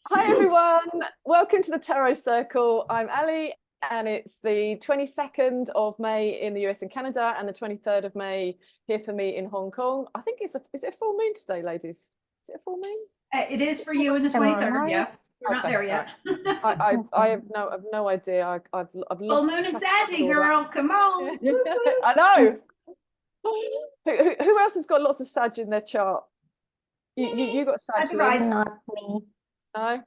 Hi everyone, welcome to the Tarot Circle. I'm Ali and it's the 22nd of May in the US and Canada and the 23rd of May here for me in Hong Kong. I think is it a full moon today, ladies? Is it a full moon? It is for you in the 23rd, yes. We're not there yet. Right. I have no idea. I've Full lost moon and track of Saggy, all that. girl, come on. I know. Who else has got lots of Sag in their chart? You got Sag, Lynn? Not me. No?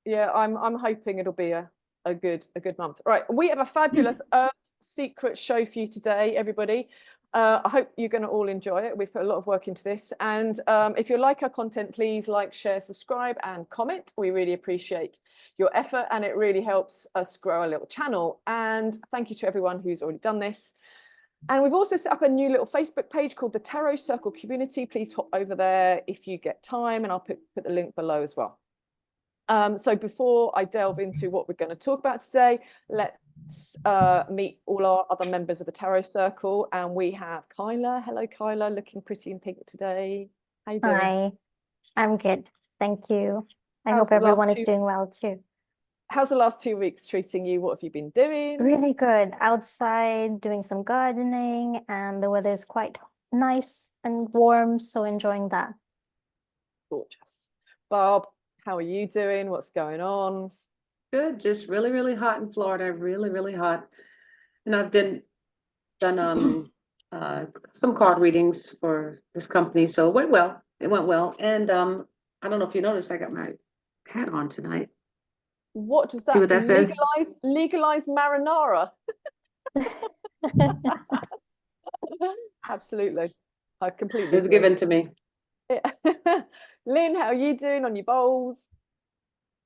Yeah, I'm hoping it'll be a good month. Right, we have a fabulous Earth Secret show for you today, everybody. I hope you're going to all enjoy it. We've put a lot of work into this, and if you like our content, please like, share, subscribe, and comment. We really appreciate your effort, and it really helps us grow our little channel. And thank you to everyone who's already done this. And we've also set up a new little Facebook page called the Tarot Circle Community. Please hop over there if you get time, and I'll put the link below as well. So before I delve into what we're going to talk about today, let's meet all our other members of the Tarot Circle. And we have Kaila. Hello, Kaila, looking pretty in pink today. How you doing? Hi, I'm good. Thank you. I hope everyone is doing well too. How's the last 2 weeks treating you? What have you been doing? Really good. Outside doing some gardening, and the weather is quite nice and warm, so enjoying that. Gorgeous. Barb, how are you doing? What's going on? Good, just really, really hot in Florida, really, really hot. And I've done some card readings for this company, so it went well. It went well. And I don't know if you noticed, I got my hat on tonight. What does that See what that says? Legalize marinara. Absolutely. I completely It was given to me. Yeah. Lynn, how are you doing on your bowls?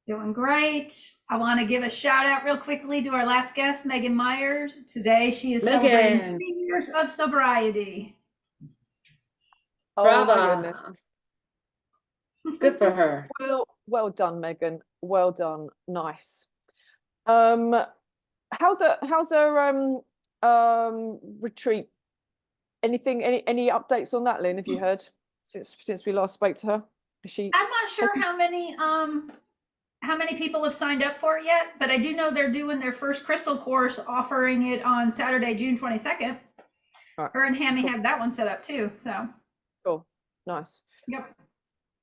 Doing great. I want to give a shout out real quickly to our last guest, Megan Myers. Today she is celebrating 3 years of sobriety. Oh Bravo. my goodness. Good for her. Well done, Megan. Well done. Nice. How's her retreat? Any updates on that, Lynn? Have you heard since we last spoke to her? I'm not sure how many people have signed up for it yet, but I do know they're doing their first crystal course, offering it on Saturday, June 22nd. Right. Her and Hammy have that one set up too. So cool. Nice. Yep.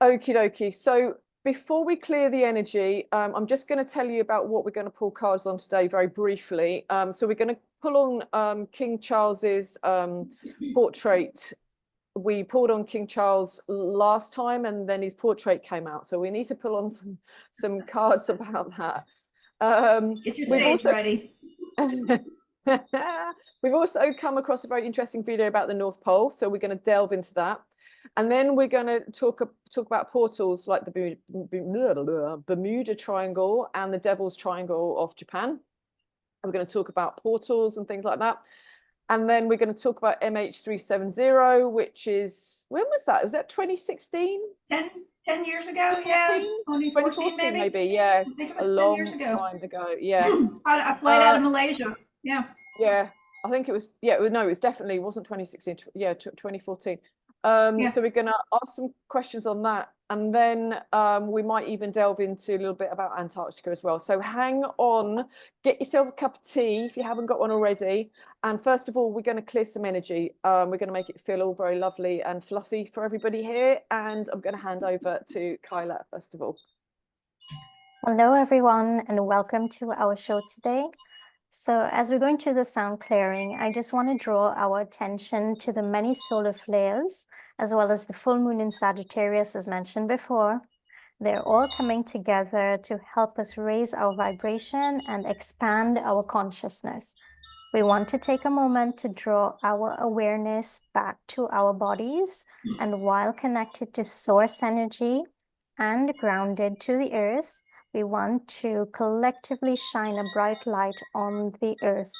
Okie dokie. So before we clear the energy, I'm just going to tell you about what we're going to pull cards on today very briefly. So we're going to pull on King Charles's portrait. We pulled on King Charles last time, and then his portrait came out. So we need to pull on some cards about that. Get your stage ready. We've also come across a very interesting video about the North Pole, so we're going to delve into that. And then we're going to talk about portals like the Bermuda Triangle and the Devil's Triangle of Japan. And we're going to talk about portals and things like that. And then we're going to talk about MH370, which is, when was that? Was that 2016? 10 years ago, yeah. 2014 maybe, yeah. A long time ago, yeah. A flight out of Malaysia, yeah. Yeah, I think it was, no, it was definitely, it wasn't 2016, yeah, 2014. So we're going to ask some questions on that, and then we might even delve into a little bit about Antarctica as well. So hang on, get yourself a cup of tea if you haven't got one already. And first of all, we're going to clear some energy. We're going to make it feel all very lovely and fluffy for everybody here. And I'm going to hand over to Kaila first of all. Hello, everyone, and welcome to our show today. So as we're going through the sound clearing, I just want to draw our attention to the many solar flares, as well as the full moon in Sagittarius, as mentioned before. They're all coming together to help us raise our vibration and expand our consciousness. We want to take a moment to draw our awareness back to our bodies, and while connected to source energy and grounded to the earth, we want to collectively shine a bright light on the earth.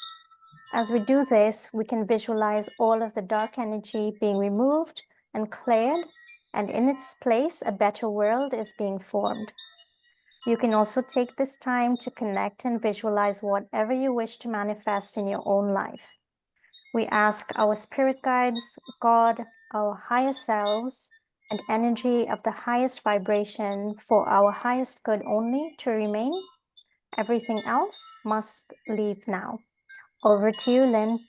As we do this, we can visualize all of the dark energy being removed and cleared, and in its place, a better world is being formed. You can also take this time to connect and visualize whatever you wish to manifest in your own life. We ask our spirit guides, God, our higher selves, and energy of the highest vibration for our highest good only to remain. Everything else must leave now. Over to you, Lynn.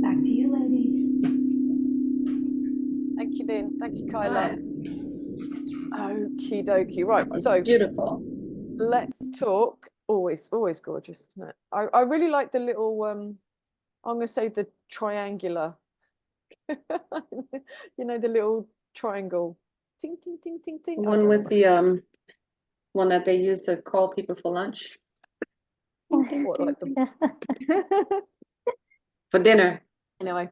Back to you, ladies. Thank you, Lynn. Thank you, Kaila. Okie dokie. Right, so beautiful. let's talk. Always gorgeous, isn't it? I really like the little I'm gonna say the triangular. You know, the little triangle. Ting ting ting ting ting. I One don't with know. the one that they use to call people for lunch, What, like the for dinner, anyway.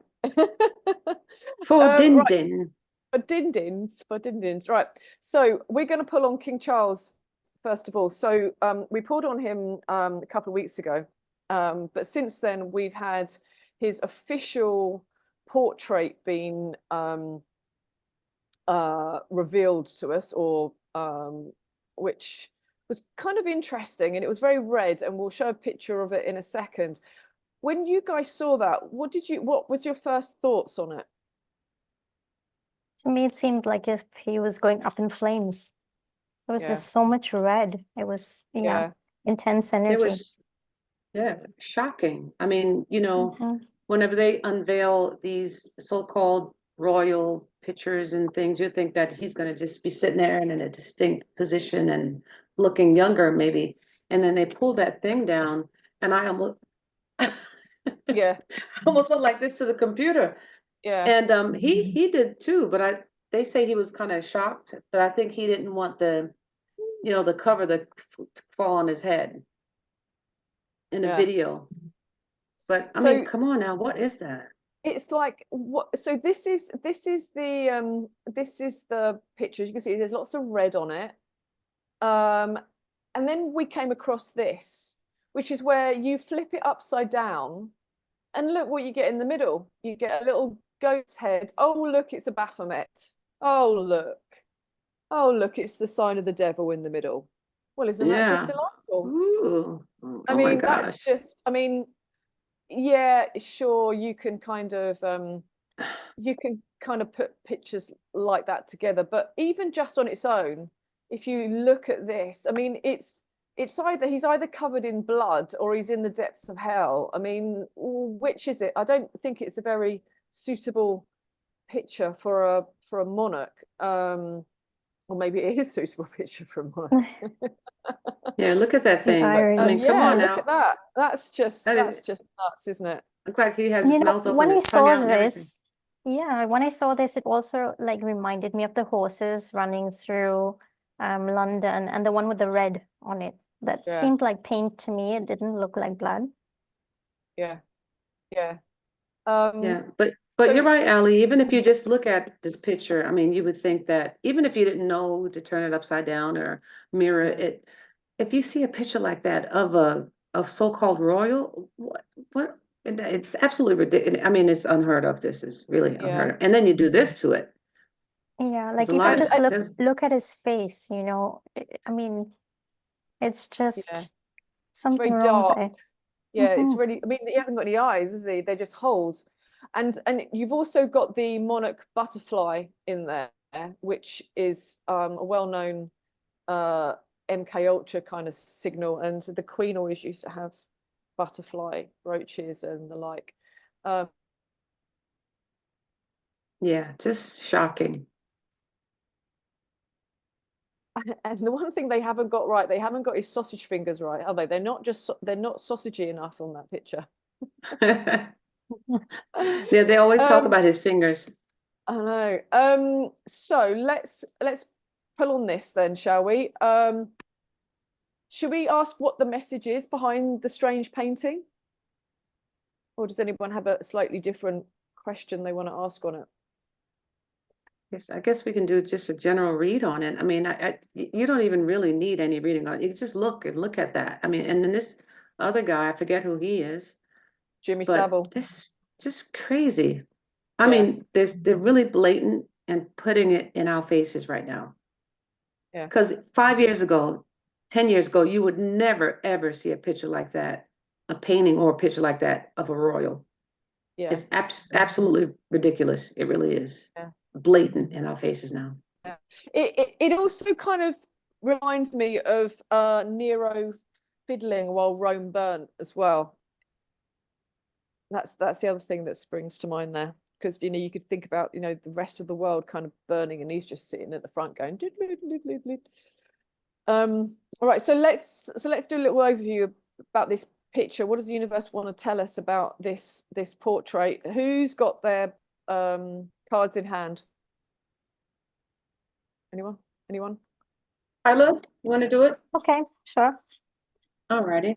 for din Right. din. For din-dins. Right. So we're going to pull on Kingcharles first of all. So we pulled on him a couple of weeks ago. But since then, we've had his official portrait being revealed to us, or which was kind of interesting. And it was very red. And we'll show a picture of it in a second. When you guys saw that, what was your first thoughts on it? To me, it seemed like if he was going up in flames. There was Yeah. just so much red. It was, Yeah. intense It energy. was, yeah, shocking. I mean, you know, Mhm. whenever they unveil these so-called royal pictures and things, you think that he's going to just be sitting there and in a distinct position and looking younger, maybe. And then they pull that thing down, and I almost, Yeah. almost went like this to the computer. Yeah. And he did too, but they say he was kind of shocked, but I think he didn't want the cover to fall on his head in a Yeah. video. But I mean, come on now, what is that? It's like what? So this is the picture. As you can see, there's lots of red on it. And then we came across this, which is where you flip it upside down, and look what you get in the middle. You get a little goat's head. Oh look, it's a Baphomet. Oh look, it's the sign of the devil in the middle. Well, isn't that just Yeah. delightful? Ooh. I Oh my mean, that's gosh. just. I mean, yeah, sure, you can kind of put pictures like that together, but even just on its own, if you look at this, I mean, it's either he's either covered in blood or he's in the depths of hell. I mean, which is it? I don't think it's a very suitable picture for a monarch. Or maybe it is a suitable picture for a monarch. Yeah, look at that The thing. I irony. mean, come on look now. at that. That's just That is nuts, isn't it? look like he has his mouth open, When I his tongue saw out and everything. this, when I saw this, it also like reminded me of the horses running through London, and the one with the red on it. That Yeah. seemed like paint to me. It didn't look like blood. Yeah. Yeah. Yeah, but you're right, Ally. Even if you just look at this picture, I mean, you would think that even if you didn't know to turn it upside down or mirror it, if you see a picture like that of so-called royal, what it's absolutely ridiculous. I mean, it's unheard of. This is really unheard of. And then you do this to it. Yeah, There's like a even lot just there's- look at his face, I mean, it's just Yeah. something very wrong dark. there. Yeah, it's really, I mean, he hasn't got any eyes, has he? They're just holes. And you've also got the monarch butterfly in there, which is a well-known MK Ultra kind of signal. And the Queen always used to have butterfly brooches and the like. Yeah, just shocking. And the one thing they haven't got right, they haven't got his sausage fingers right, are they? They're not sausagey enough on that picture. Yeah, they always talk about his fingers. I know. So let's pull on this then, shall we? Should we ask what the message is behind the strange painting? Or does anyone have a slightly different question they want to ask on it? Yes, I guess we can do just a general read on it. I mean, you don't even really need any reading on it. You just look at that. I mean, and then this other guy, I forget who he is. Jimmy but Savile. This is just crazy. I Yeah. mean, they're really blatant and putting it in our faces right now. Yeah. Because 5 years ago, 10 years ago, you would never, ever see a picture like that, a painting or a picture like that of a royal. Yeah. It's absolutely ridiculous. It really is. Yeah. Blatant in our faces now. Yeah. It also kind of reminds me of Nero fiddling while Rome burnt as well. That's the other thing that springs to mind there, because you could think about the rest of the world kind of burning, and he's just sitting at the front going. All right, so let's do a little overview about this picture. What does the universe want to tell us about this portrait? Who's got their cards in hand? Anyone? Kaila, you want to do it? Okay, sure. All righty.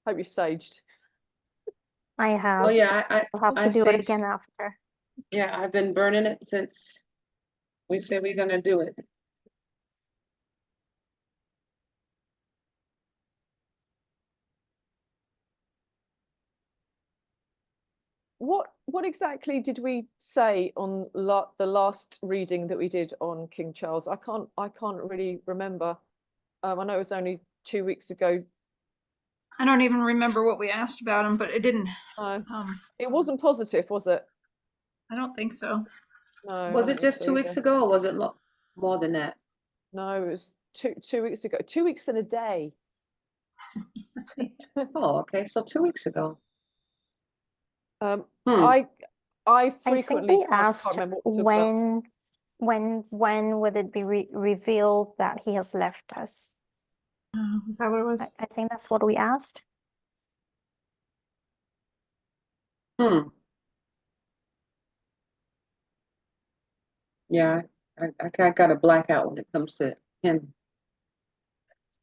Hope you saged. I have. Well, yeah, I'll have to do it again after. Yeah, I've been burning it since we said we're gonna do it. What exactly did we say on the last reading that we did on King Charles? I can't really remember. I know it was only 2 weeks ago. I don't even remember what we asked about him, but it didn't. It wasn't positive, was it? I don't think so. No. Was it just 2 weeks ago, or was it more than that? No, it was two weeks ago. 2 weeks and a day. Oh, okay. So 2 weeks ago. I think frequently we asked can't remember what when would it be revealed that he has left us? Is that what it was? I think that's what we asked. Yeah, I got a blackout when it comes to him.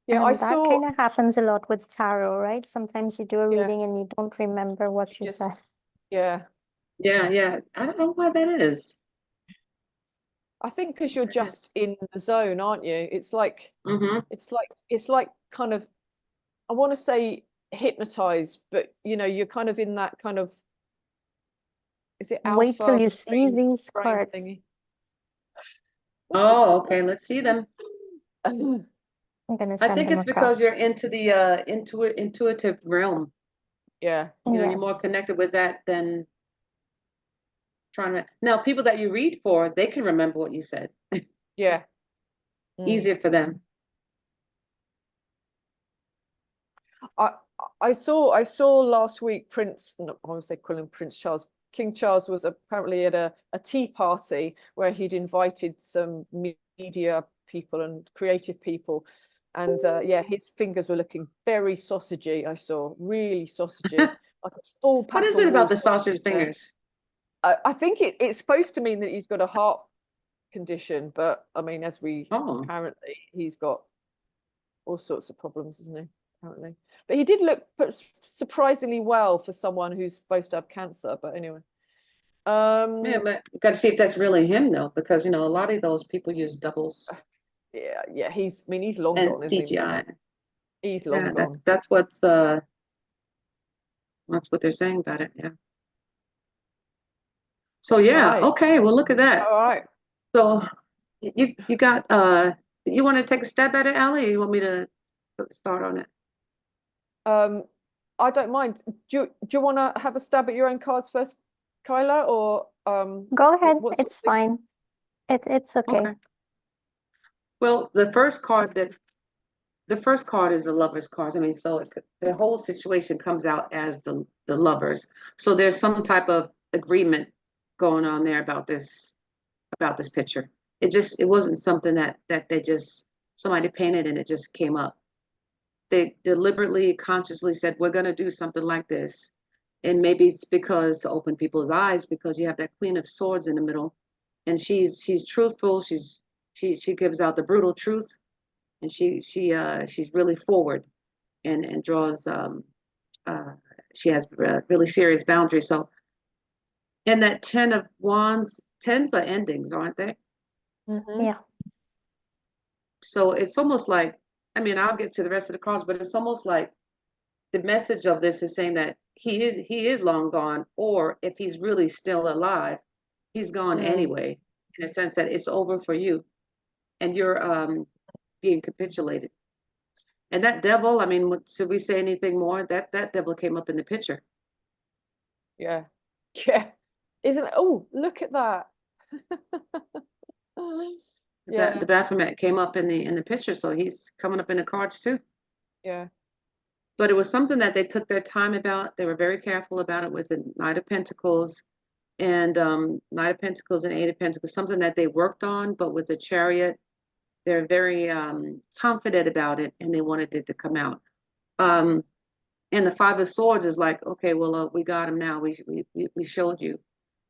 Yeah, and that kind of happens a lot with tarot, right? Sometimes you do a reading and you don't remember what you said. Yeah. Yeah. I don't know why that is. I think because you're just in the zone, aren't you? It's like it's like kind of, I want to say hypnotized, but you're kind of in that kind of, is it alpha? Wait till you see these cards. Thingy? Oh, okay. Let's see them. I'm gonna send I think them it's because across. you're into the intuitive realm. Yeah. You're more connected with that than trying to. Now, people that you read for, they can remember what you said. Yeah. Easier for them. I saw last week Prince, I want to say Prince Charles. King Charles was apparently at a tea party where he'd invited some media people and creative people, and yeah, his fingers were looking very sausagey. I saw really sausagey, like a full pack. What is it about the sausage fingers? I think it's supposed to mean that he's got a heart condition, but I mean, as we apparently he's got all sorts of problems, isn't he? Apparently, but he did look surprisingly well for someone who's supposed to have cancer. But anyway, yeah, but you got to see if that's really him though, because a lot of those people use doubles. Yeah, he's long and gone, isn't CGI. he? He's long gone. That's what they're saying about it. Yeah. So yeah, right. Okay, well look at that. All right. So you got you want to take a stab at it, Ally, or you want me to start on it? I don't mind. Do you want to have a stab at your own cards first, Kaila, or Go ahead. what sort It's of thing? fine. It's okay. Okay. Well, the first card is the lovers card. I mean, so the whole situation comes out as the lovers. So there's some type of agreement going on there about this picture. It wasn't something that they just somebody painted and it just came up. They deliberately, consciously said, we're going to do something like this. And maybe it's because to open people's eyes, because you have that Queen of Swords in the middle, and she's truthful. She gives out the brutal truth, and she's really forward, and draws. She has really serious boundaries. So, and that 10 of Wands, tens are endings, aren't they? Mhm. Yeah. So it's almost like, I mean, I'll get to the rest of the cards, but it's almost like the message of this is saying that he is long gone, or if he's really still alive, he's gone anyway, in a sense that it's over for you, and you're being capitulated. And that devil, I mean, should we say anything more? That devil came up in the picture. Yeah. Yeah. Isn't it? Oh, look at that. Yeah. The Baphomet came up in the picture, so he's coming up in the cards too. Yeah. But it was something that they took their time about. They were very careful about it with the Knight of Pentacles and Knight of Pentacles and Eight of Pentacles, something that they worked on, but with the Chariot, they're very confident about it, and they wanted it to come out. And the Five of Swords is like, okay, well, we got him now. We showed you.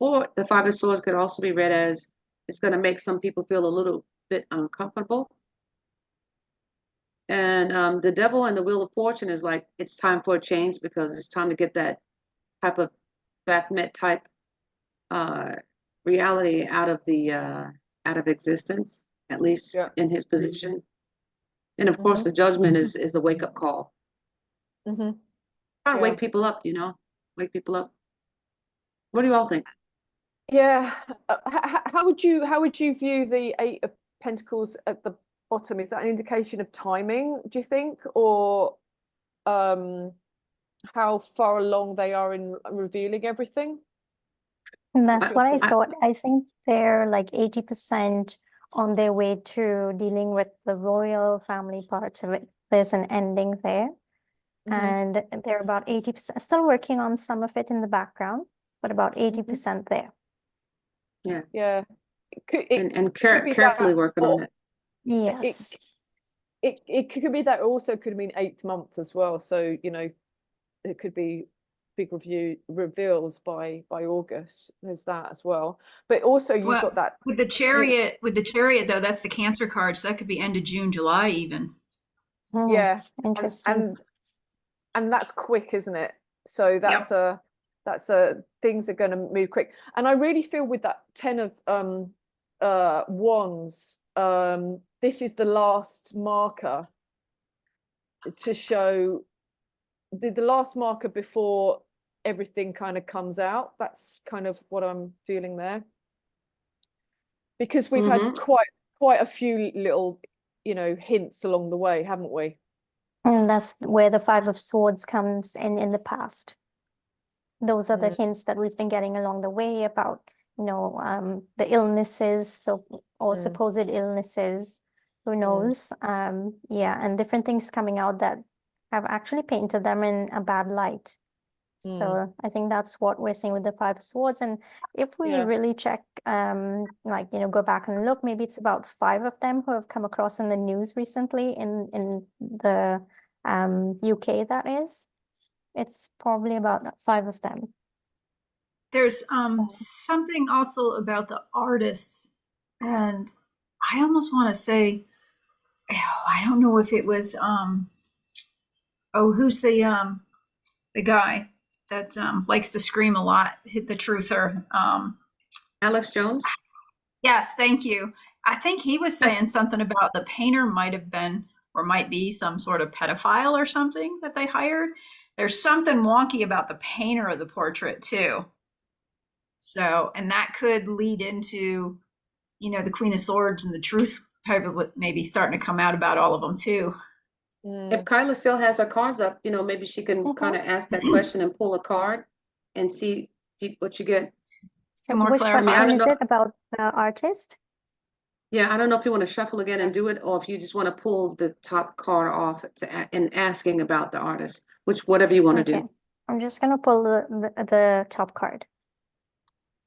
Or the Five of Swords could also be read as it's going to make some people feel a little bit uncomfortable. And the Devil and the Wheel of Fortune is like, it's time for a change, because it's time to get that type of Baphomet type reality out of existence, at least in his position. And of course, the Judgment is a wake up call. Mm-hmm. Try to wake people up, wake people up. What do you all think? Yeah. How would you view the Eight of Pentacles at the bottom? Is that an indication of timing, do you think, or how far along they are in revealing everything? And that's what I thought. I think they're like 80% on their way to dealing with the royal family part of it. There's an ending there. And they're about 80%, still working on some of it in the background, but about 80% there. Yeah. Yeah. Carefully working on it. Yes. It could be that, also could mean 8th month as well. So, it could be big reveals by August. There's that as well. But also you've got that with the chariot though, that's the Cancer card, so that could be end of June, July even. Yeah. Interesting. And that's quick, isn't it? So that's things are going to move quick. And I really feel with that 10 of Wands, this is the last marker to show the last marker before everything kind of comes out. That's kind of what I'm feeling there, because we've had quite a few little hints along the way, haven't we? And that's where the Five of Swords comes in the past. Those are the hints that we've been getting along the way about, the illnesses, or supposed illnesses, who knows? And different things coming out that have actually painted them in a bad light. So I think that's what we're seeing with the Five of Swords. And if we really check, go back and look, maybe it's about 5 of them who have come across in the news recently in the UK, that is. It's probably about 5 of them. There's something also about the artists, and I almost want to say, I don't know if it was who's the guy that likes to scream a lot, hit the truther, Alex Jones. Yes, thank you. I think he was saying something about the painter might have been or might be some sort of pedophile or something that they hired. There's something wonky about the painter of the portrait too. So, and that could lead into, the Queen of Swords and the truth type of maybe starting to come out about all of them too. If Kaila still has her cards up, you know, maybe she can kind of ask that question and pull a card and see what you get. So more which clarity. question I is don't know. it about the artist? Yeah, I don't know if you want to shuffle again and do it, or if you just want to pull the top card off and asking about the artist, whatever you want to Okay, do. I'm just gonna pull the top card.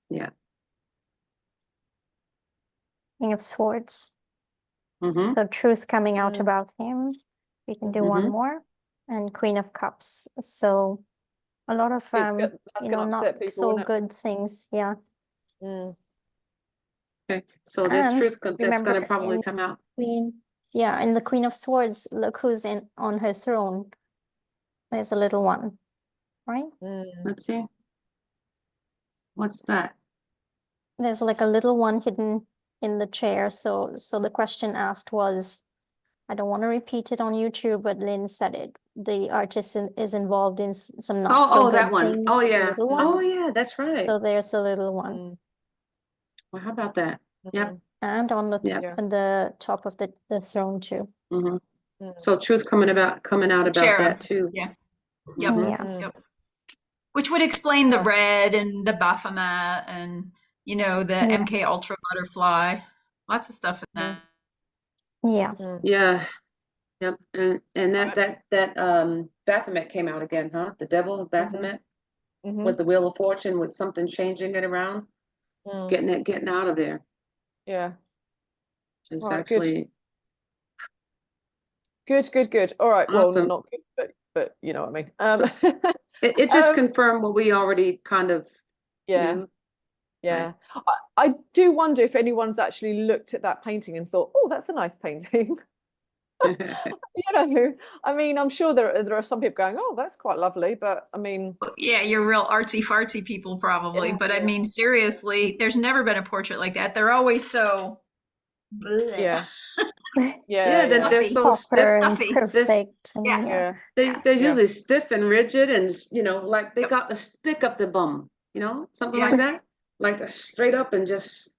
Yeah. King of Swords. Mm-hmm. So truth coming out about him. We can do one Mhm. more. And Queen of Cups. So a lot of That's you know, gonna not upset people, so won't it? good things. Yeah. Okay. So this And truth that's remember going to probably in come out. in the Queen of Swords, look who's on her throne. There's a little one, right? Let's see. What's that? There's like a little one hidden in the chair. So the question asked was, I don't want to repeat it on YouTube, but Lynn said it. The artist is involved in some not so that good one. things Oh with the yeah. little Oh ones. yeah, that's right. So there's a little one. Well, how about that? Yep. And on the Yep. on the top of the throne too. Mm-hmm. So truth coming out about Cherubs. that too. Yeah. Yep. Mhm. Yeah. Yep. Which would explain the red and the Baphomet and, you know, the Yeah. MK Ultra butterfly. Lots of stuff in that. Yeah. Yeah. Yep. And that Baphomet came out again, huh? The devil of Baphomet with the Wheel of Fortune, with something changing it around, getting out of there. Yeah. It's Right, actually good. All right. awesome. Well, not good, but you know what I mean. It just confirmed what we already kind of knew. Yeah. I do wonder if anyone's actually looked at that painting and thought, oh, that's a nice painting. You know, I mean, I'm sure there are some people going, oh, that's quite lovely, but I mean, Yeah, you're real artsy fartsy people probably, Yeah, but I mean, seriously, there's never been a portrait like that. They're always so bleh. yeah, Yeah, they're Fluffy. so stiff. Proper and Fluffy. perfect. And Yeah. They're Yeah. usually stiff and rigid, and you know, like they Yep. got the stick up the bum, you know, something Yeah. like that, like the straight up and just.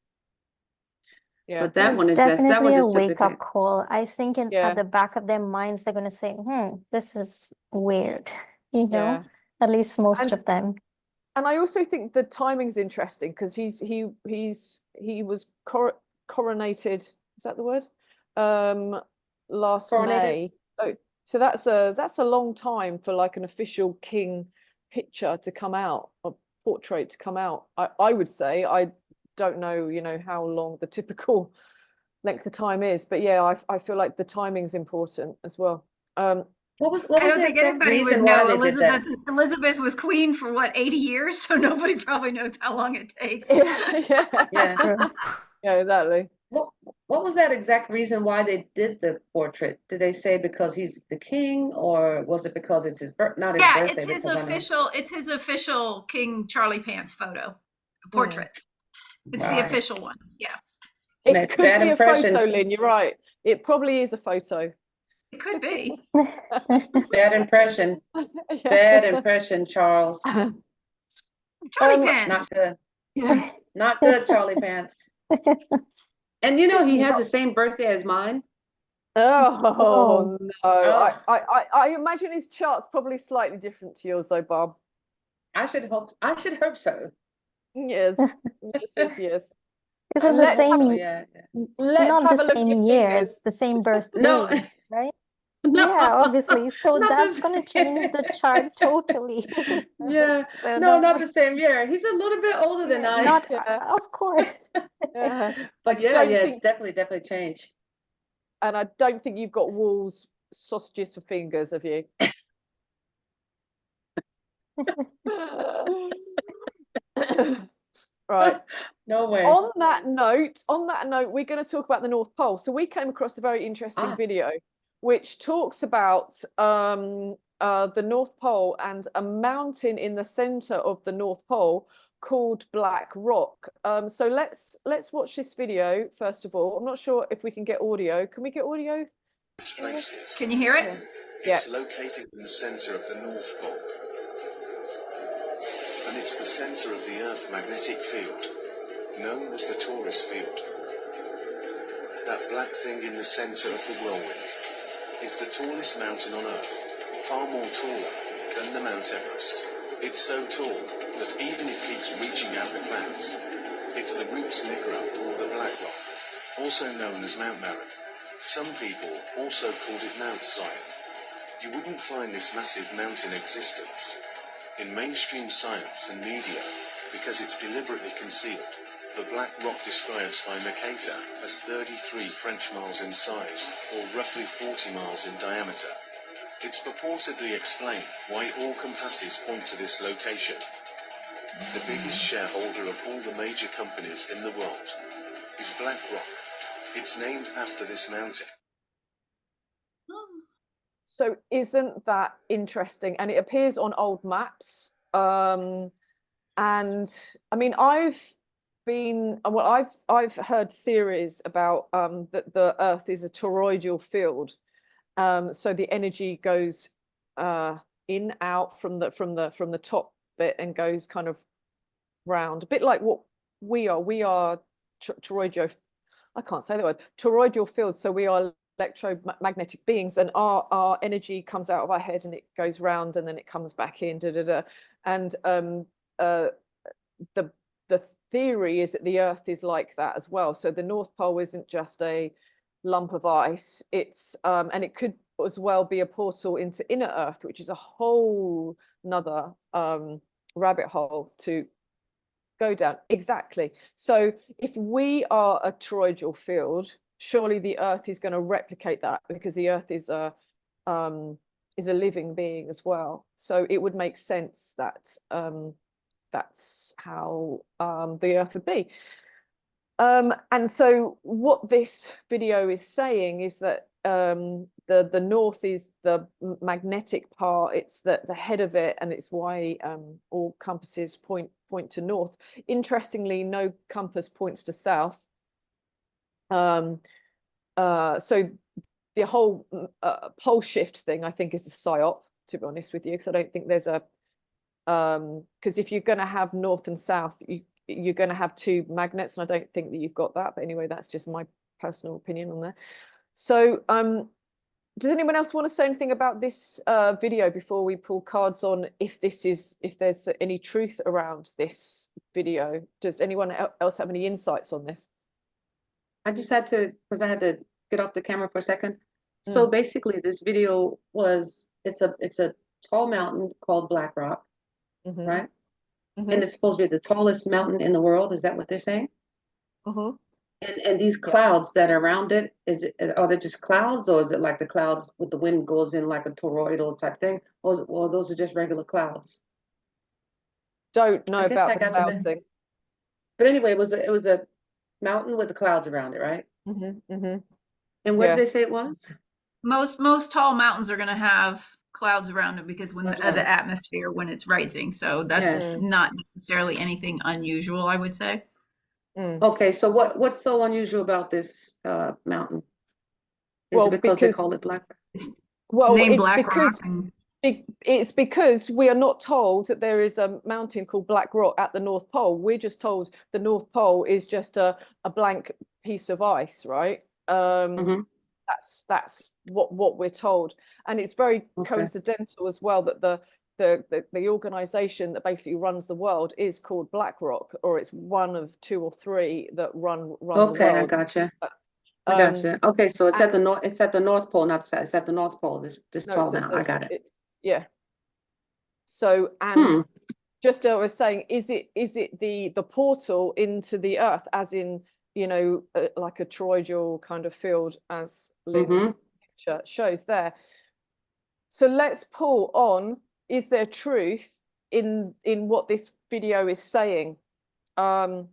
Yeah. But that It's one is definitely that one a just took the wake-up cake. call. I think Yeah. at the back of their minds, they're going to say, this is weird, you know, Yeah. at least most And- of them. And I also think the timing's interesting because he was coronated. Is that the word? Last Coronated? May. So that's a long time for like an official king picture to come out, a portrait to come out. I would say. I don't know, you know, how long the typical length of time is, but yeah, I feel like the timing's important as well. What was I don't the think exact anybody would reason why know. they did that? Elizabeth was queen for what, 80 years? So nobody probably knows how long it takes. Yeah, True. yeah, exactly. What was that exact reason why they did the portrait? Did they say because he's the king, or was it because it's his not his Yeah, birthday? it's his official King Charlie Pants photo portrait. It's the Right. official one. Yeah. It Makes could bad be impression. a photo, Lynn. You're right. It probably is a photo. It could be. Bad impression. Yeah. Bad impression, Charles. Charlie Pants. Not good. Yeah. Not good, Charlie Pants. And you know he has the same birthday as mine. Oh no! Oh. I imagine his chart's probably slightly different to yours, though, Bob. I should hope so. Yes, yes. Is it the Let's same, Yeah. Let's not have the a look at same your year, fingers. the same birthday, No. right? No. Yeah, obviously. So Not that's the going to change the chart totally. Yeah. So No, not the same year. He's a little bit older than I. Not, Yeah. of course. Yeah. But it's definitely changed. And I don't think you've got walls sausages for fingers, have you? Right. No way. On that note, we're going to talk about the North Pole. So we came across a very interesting video which talks about the North Pole and a mountain in the center of the North Pole called Black Rock. So let's watch this video first of all. I'm not sure if we can get audio. Can we get audio? Can you hear it? Yeah. It's located in the center of the North Pole. And it's the center of the Earth magnetic field, known as the Taurus field. That black thing in the center of the whirlwind. is the tallest mountain on Earth, far more taller than the Mount Everest. It's so tall that even it keeps reaching out the clouds. It's the Roots Nigra, or the Black Rock, also known as Mount Meru. Some people also called it Mount Zion. You wouldn't find this massive mountain existence in mainstream science and media because it's deliberately concealed. The Black Rock described by Mercator as 33 French miles in size, or roughly 40 miles in diameter. It's purportedly explained why all compasses point to this location. The biggest shareholder of all the major companies in the world is BlackRock. It's named after this mountain. So isn't that interesting? And it appears on old maps. And I mean, I've heard theories about that the Earth is a toroidal field. So the energy goes in, out from the top bit and goes kind of round, a bit like what we are. We are toroidal. I can't say the word. Toroidal field. So we are electromagnetic beings, and our energy comes out of our head and it goes round and then it comes back in. And the theory is that the Earth is like that as well. So the North Pole isn't just a lump of ice. It's and it could as well be a portal into inner Earth, which is a whole nother rabbit hole to go down. Exactly. So if we are a toroidal field, surely the Earth is going to replicate that, because the Earth is a living being as well. So it would make sense that that's how the Earth would be. And so what this video is saying is that the north is the magnetic part, it's the head of it, and it's why all compasses point to north. Interestingly, no compass points to south. So the whole pole shift thing, I think, is a psyop, to be honest with you, because I don't think there's a because if you're going to have north and south, you're going to have two magnets, and I don't think that you've got that. But anyway, that's just my personal opinion on there. So does anyone else want to say anything about this video before we pull cards on if there's any truth around this video? Does anyone else have any insights on this? I just had to, because I had to get off the camera for a second. So basically this video was, it's a tall mountain called Black Rock, right? And it's supposed to be the tallest mountain in the world. Is that what they're saying? And these clouds that are around it, are they just clouds, or is it like the clouds with the wind goes in like a toroidal type thing, or those are just regular clouds? Don't know about the cloud thing. But anyway, it was a mountain with the clouds around it, right? And what did they say it was? Most tall mountains are going to have clouds around them because when the atmosphere when it's rising. So that's not necessarily anything unusual, I would say. Okay, so what's so unusual about this mountain? Is it because they call it Black Rock? Well, it's because we are not told that there is a mountain called Black Rock at the North Pole. We're just told the North Pole is just a blank piece of ice, right? That's what we're told, and it's very coincidental as well that the organization that basically runs the world is called BlackRock, or it's one of two or three that run the world. I gotcha. I gotcha. Okay, so it's at the north. It's at the North Pole, not south. It's at the North Pole. This tall now. I got it. Yeah. So and just I was saying, is it the portal into the Earth, as in, you know, like a toroidal kind of field, as Lynn's picture shows there. So let's pull on, is there truth in what this video is saying? Barb,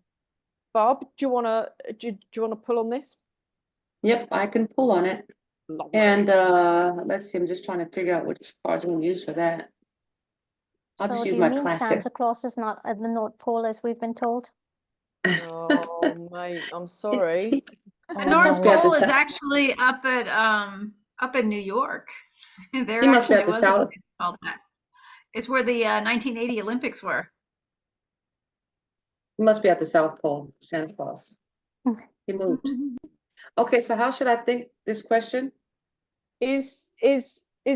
do you want to pull on this? Yep, I can pull on it. Lovely. And let's see, I'm just trying to figure out which cards I'm going to use for that. I'll just use my classic. Santa Claus is not at the North Pole, as we've been told? Oh, mate, I'm sorry. The North Pole is actually up in New York. There actually was a place called that. It's where the 1980 Olympics were. He must be at the South Pole, Santa Claus. He moved. Okay, so how should I think this question? Is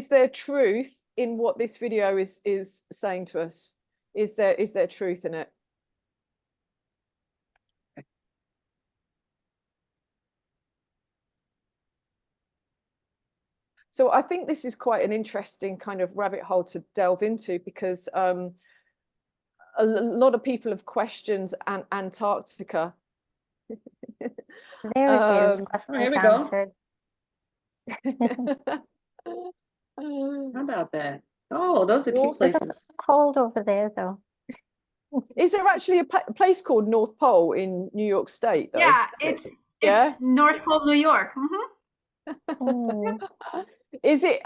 there truth in what this video is saying to us? Is there truth in it? So I think this is quite an interesting kind of rabbit hole to delve into, because a lot of people have questioned Antarctica. There it is, questions here we go. answered. How about that? Oh, those are cute North- It's places. cold over there, though. Is there actually a place called North Pole in New York State, though? Yeah, it's Northpole, New York. Mm. Is it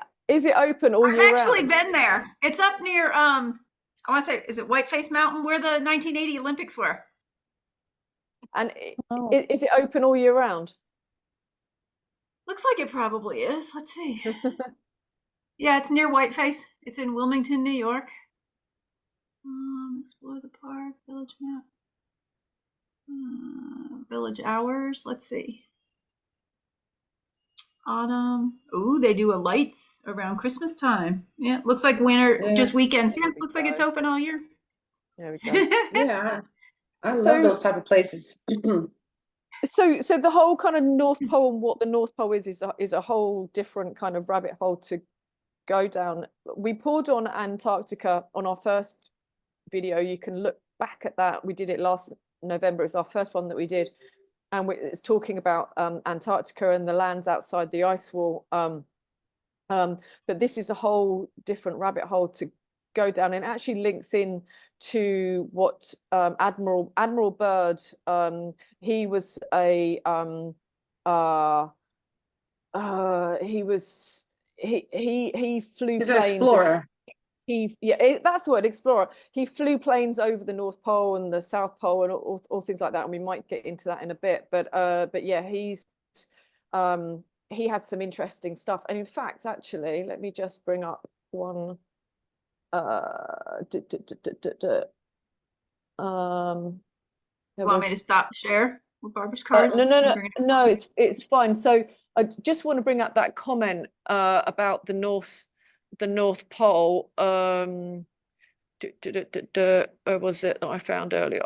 open all I've year actually round? been there. It's up near I want to say, is it Whiteface Mountain where the 1980 Olympics were? And Oh. is it open all year round? Looks like it probably is. Let's see. Yeah, it's near Whiteface. It's in Wilmington, New York. Explore the park, village map. Village hours. Let's see. Autumn. Ooh, they do a lights around Christmas time. Yeah, looks like winter, just weekends. Yeah, looks like it's open all year. There we go. Yeah, I So- love those type of places. So the whole kind of North Pole and what the North Pole is a whole different kind of rabbit hole to go down. We poured on Antarctica on our first video. You can look back at that. We did it last November. It's our first one that we did, and it's talking about Antarctica and the lands outside the ice wall. But this is a whole different rabbit hole to go down, and it actually links in to what Admiral Byrd, he was a he flew He's an planes. explorer. That's the word, explorer. He flew planes over the North Pole and the South Pole and all things like that, and we might get into that in a bit. But yeah, he had some interesting stuff. And in fact, actually, let me just bring up one. You want me to stop share with Barbara's cards? No, it's fine. So I just want to bring up that comment about the North Pole. Where was it that I found earlier?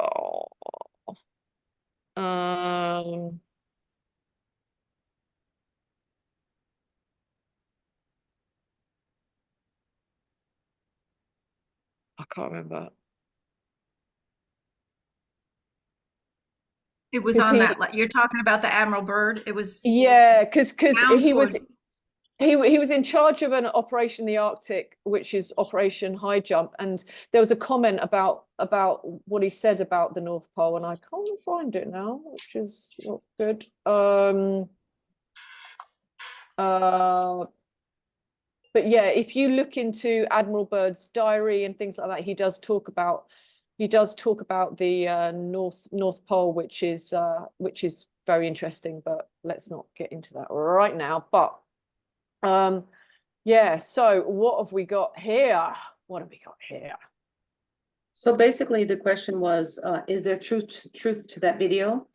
I can't remember. It was on that. You're talking about the Admiral Byrd. It was because he was towards- he was in charge of an operation in the Arctic, which is Operation High Jump, and there was a comment about what he said about the North Pole, and I can't find it now, which is not good. But yeah, if you look into Admiral Byrd's diary and things like that, he does talk about the North Pole, which is very interesting. But let's not get into that right now. But yeah. So what have we got here? So basically, the question was, is there truth to that video?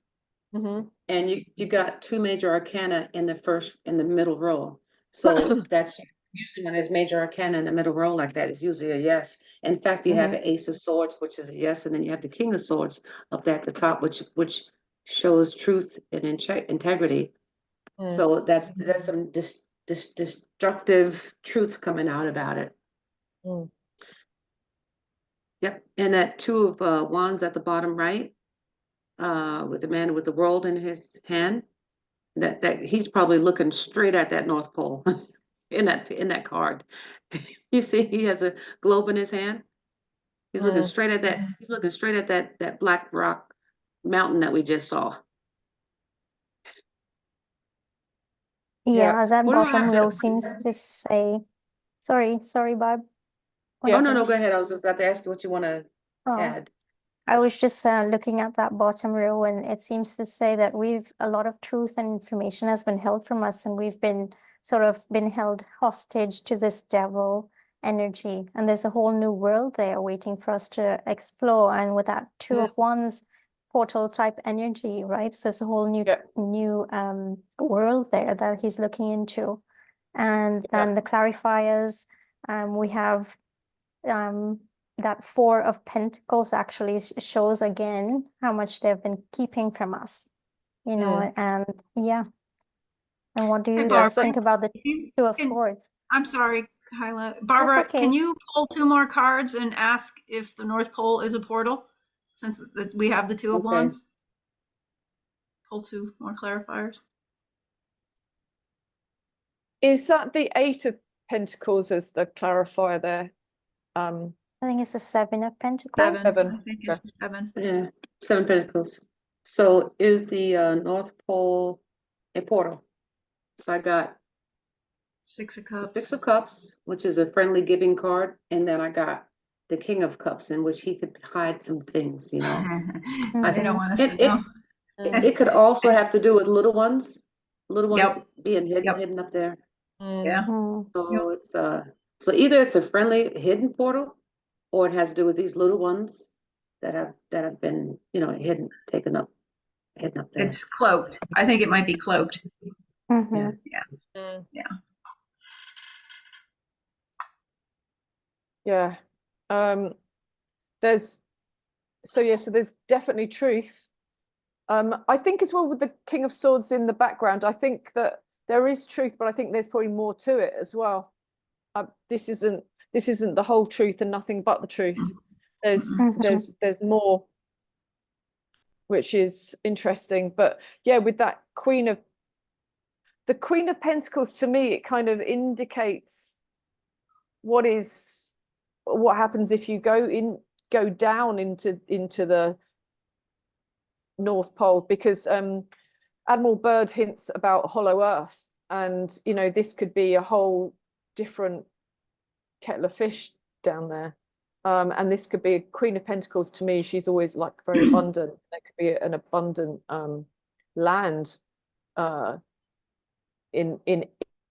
Mm-hmm. And you got two major arcana in the middle row. So that's usually when there's major arcana in the middle row like that, it's usually a yes. In fact, you have an Ace of Swords, which is a yes, and then you have the King of Swords up there at the top, which shows truth and integrity. So there's some destructive truth coming out about it. Yep, and that Two of Wands at the bottom right, with the man with the world in his hand, that he's probably looking straight at that North Pole in that card. You see, he has a globe in his hand. He's looking straight at that. He's looking straight at that black rock mountain that we just saw. Yeah, that What do I bottom have to- row seems to say, sorry, Barb. Oh, no, go ahead. I was about to ask you what you want to Oh, add. I was just looking at that bottom row, and it seems to say that a lot of truth and information has been held from us, and we've been held hostage to this devil energy. And there's a whole new world there waiting for us to explore. And with that Two of Wands portal type energy, right? So it's a whole new world there that he's looking into. And then the clarifiers, we have that Four of Pentacles actually shows again how much they've been keeping from us, you know, and yeah. And what do you guys think about the Two of Swords? I'm sorry, Kaila. Barbara, okay. Can you pull 2 more cards and ask if the North Pole is a portal, since we have the Two of Wands? Pull 2 more clarifiers. Is that the Eight of Pentacles as the clarifier there? I think it's a Seven of Pentacles. Seven. I think it's 7. Yeah, 7 Pentacles. So is the North Pole a portal? So I got 6 of the Cups. 6 of Cups, which is a friendly giving card, and then I got the King of Cups, in which he could hide some things, you know. They don't want us to know. It could also have to do with little ones being hidden, Yep. hidden up there. Yeah. So it's so either it's a friendly hidden portal, or it has to do with these little ones that have been, you know, hidden up there. It's cloaked. I think it might be cloaked. Mm-hmm. Yeah. There's definitely truth. I think as well with the King of Swords in the background, I think that there is truth, but I think there's probably more to it as well. This isn't the whole truth and nothing but the truth. There's more, which is interesting. But yeah, with that Queen of Pentacles, to me, it kind of indicates what happens if you go down into the North Pole, because Admiral Byrd hints about hollow earth, and you know, this could be a whole different kettle of fish down there. And this could be a Queen of Pentacles. To me, she's always like very abundant. There could be an abundant land in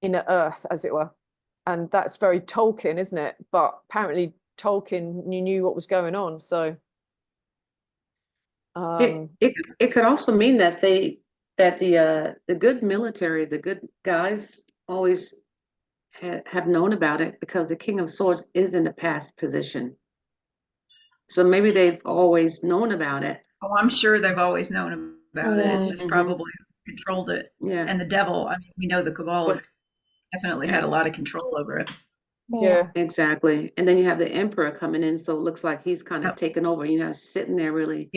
earth, as it were. And that's very Tolkien, isn't it? But apparently Tolkien knew what was going on. So it could also mean that the good military, the good guys, always have known about it, because the King of Swords is in the past position. So maybe they've always known about it. Oh, I'm sure they've always known about it. It's just probably controlled it. Yeah. And the devil, I mean, we know the Cabal has definitely had a lot of control over it. Yeah, exactly. And then you have the Emperor coming in, so it looks like he's kind of taken over, you know, sitting there really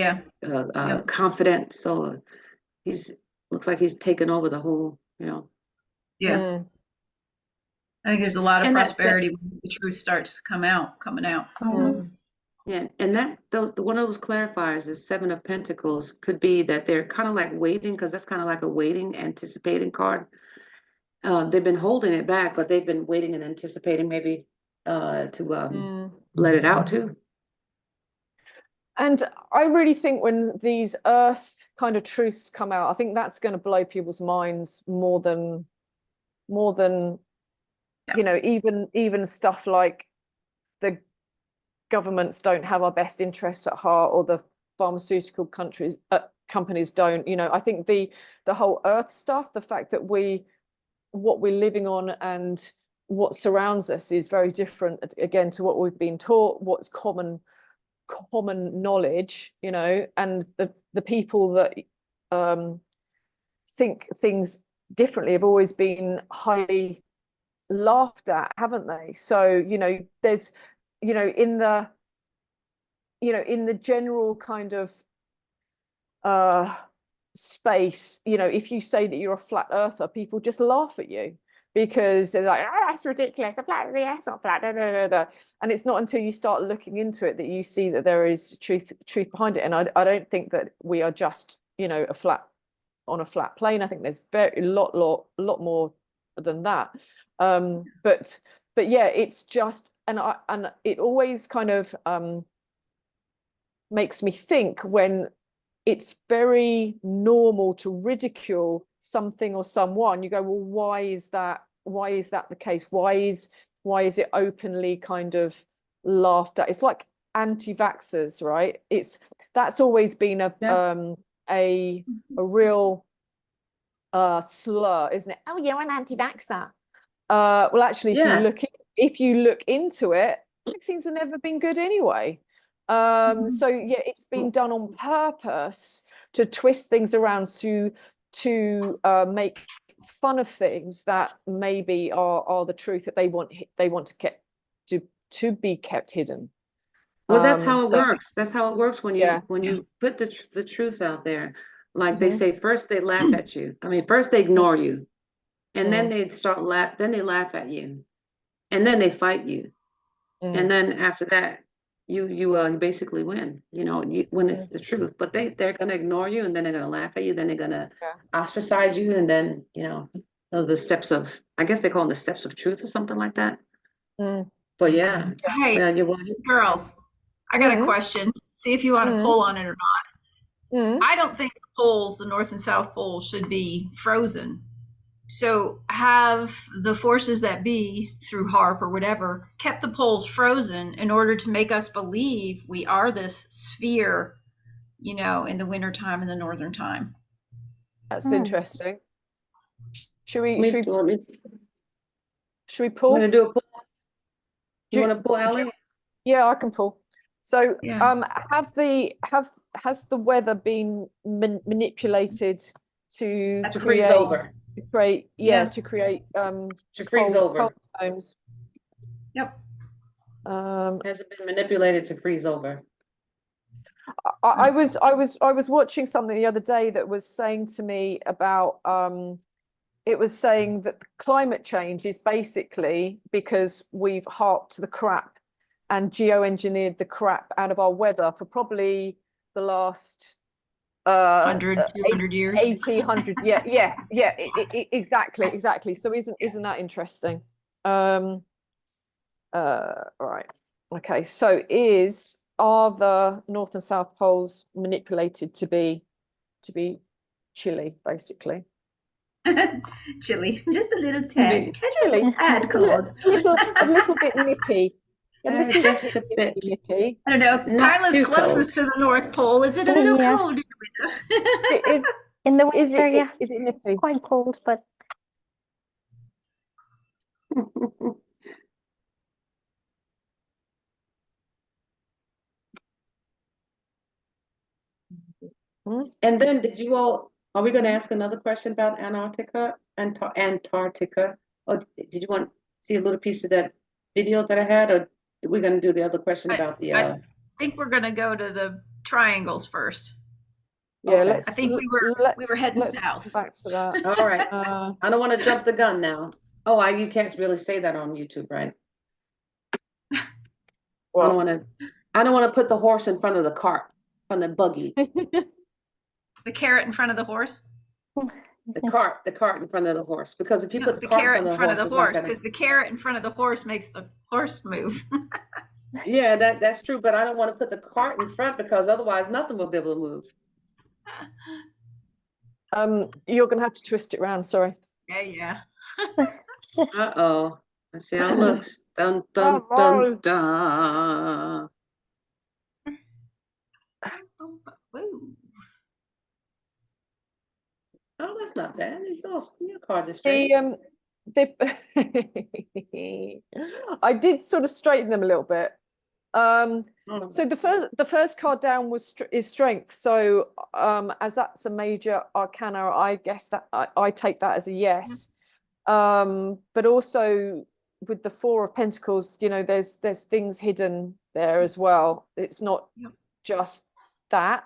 confident. So looks like he's taken over the whole, you know. Yeah. I think there's a lot of prosperity when the truth starts coming out. Yeah, and that the one of those clarifiers is 7 of Pentacles, could be that they're kind of like waiting, because that's kind of like a waiting, anticipating card. They've been holding it back, but they've been waiting and anticipating maybe to let it out too. And I really think when these earth kind of truths come out, I think that's going to blow people's minds more than you know, even stuff like the governments don't have our best interests at heart, or the pharmaceutical companies don't. You know, I think the whole earth stuff, the fact that what we're living on and what surrounds us is very different, again, to what we've been taught, what's common knowledge, you know, and the people that think things differently have always been highly laughed at, haven't they? So, you know, there's, you know, in the general kind of space, you know, if you say that you're a flat earther, people just laugh at you, because they're like, oh, that's ridiculous, a flat, that's not flat, da, da, da, da. And it's not until you start looking into it that you see that there is truth behind it. And I don't think that we are just, you know, on a flat plane. I think there's a lot more than that. But yeah, it's just, and it always kind of makes me think when it's very normal to ridicule something or someone. You go, well, why is that the case? Why is it openly kind of laughed at? It's like anti-vaxxers, right? That's always been a real slur, isn't it? Oh yeah, I'm anti-vaxxer. Well, actually, Yeah. if you look into it, vaccines have never been good anyway. So yeah, it's been done on purpose to twist things around to make fun of things that maybe are the truth that they want to be kept hidden. Well, that's how it So works. That's how it works when you yeah, put the truth out there. Like they Mhm. say, first they laugh at you. I mean, first they ignore you, and then Mm. then they laugh at you, and then they fight you, and then after that, you basically win. You know, when it's the truth. But they're gonna ignore you, and then they're gonna laugh at you, then they're gonna Yeah. ostracize you, and then those are the steps of, I guess they call them the steps of truth or something like that. Mm. But yeah, Hey, well, you girls, I got a Mhm. question. See if you want to Mhm. pull on it or not. Mm. I don't think the poles, the North and South poles, should be frozen. So have the forces that be, through HARP or whatever, kept the poles frozen in order to make us believe we are this sphere, in the wintertime and the northern time. That's interesting. Should we want me pull? I'm gonna do a pull. You Do- want to pull, Ally? Yeah, I can pull. So, Yeah. has the weather been manipulated to At the create freeze over. to create Yeah. to create To freeze over. cold zones? Yep. Has it been manipulated to freeze over? I was watching something the other day that was saying to me about it was saying that climate change is basically because we've harped the crap and geoengineered the crap out of our weather for probably the last 100, 200 years. 80, 100. Yeah, exactly. So isn't that interesting? All right. Okay, so are the North and South poles manipulated to be chilly, basically? Chilly, just a little Chilly. tad, just a tad cold. A little bit nippy. Just a bit. Nippy. I don't know. Not Kyla's too closest to the North Pole. Is it a little Yeah. cold? In the Is winter, it yeah, is it nippy? quite cold, but And then are we going to ask another question about Antarctica? Or did you want to see a little piece of that video that I had, or are we going to do the other question about the, I think we're gonna go to the triangles first. Yeah, Okay. I think we were heading south. Come back to that. All right. I don't want to jump the gun now. Oh, you can't really say that on YouTube, right? Well, I don't want to put the horse in front of the cart, from the buggy. The carrot in front of the horse. The cart in front of the horse, because if you put the carrot in front of the it's not horse, gonna- because the carrot in front of the horse makes the horse move. Yeah, that's true, but I don't want to put the cart in front, because otherwise nothing will be able to move. you're gonna have to twist it around. Sorry. Yeah. Uh-oh. Let's see how it looks. Dun, dun, Oh, dun, dun. Ooh. Oh, that's not bad. These your cards are straight. I did sort of straighten them a little bit. So the first card down is strength. So as that's a major arcana, I guess that I take that as a yes. But also with the Four of Pentacles, there's things hidden there as well. It's not just that.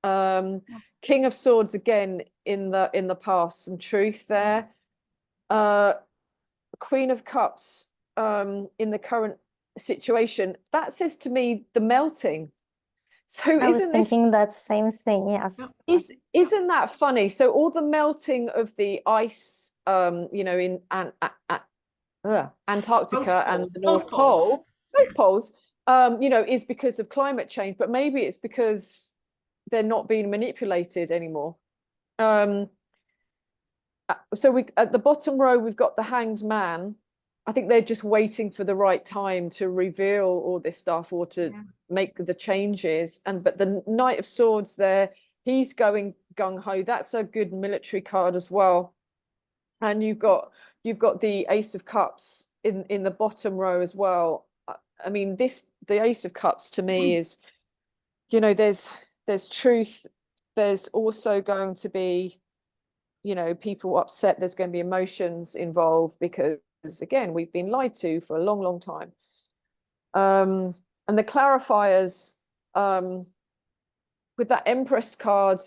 King of Swords again in the past, some truth there. Queen of Cups in the current situation, that says to me the melting. So I was thinking that same thing. Yes. Isn't that funny? So all the melting of the ice, in Antarctica and the North Pole, both poles, is because of climate change. But maybe it's because they're not being manipulated anymore. So we at the bottom row we've got the Hanged Man. I think they're just waiting for the right time to reveal all this stuff or to make the changes. But the Knight of Swords there, he's going gung-ho. That's a good military card as well. And you've got you've got the Ace of Cups in the bottom row as well. I mean, the Ace of Cups to me is, you know, there's truth. There's also going to be, you know, people upset. There's going to be emotions involved because, again, we've been lied to for a long, long time. And the clarifiers, with that Empress card,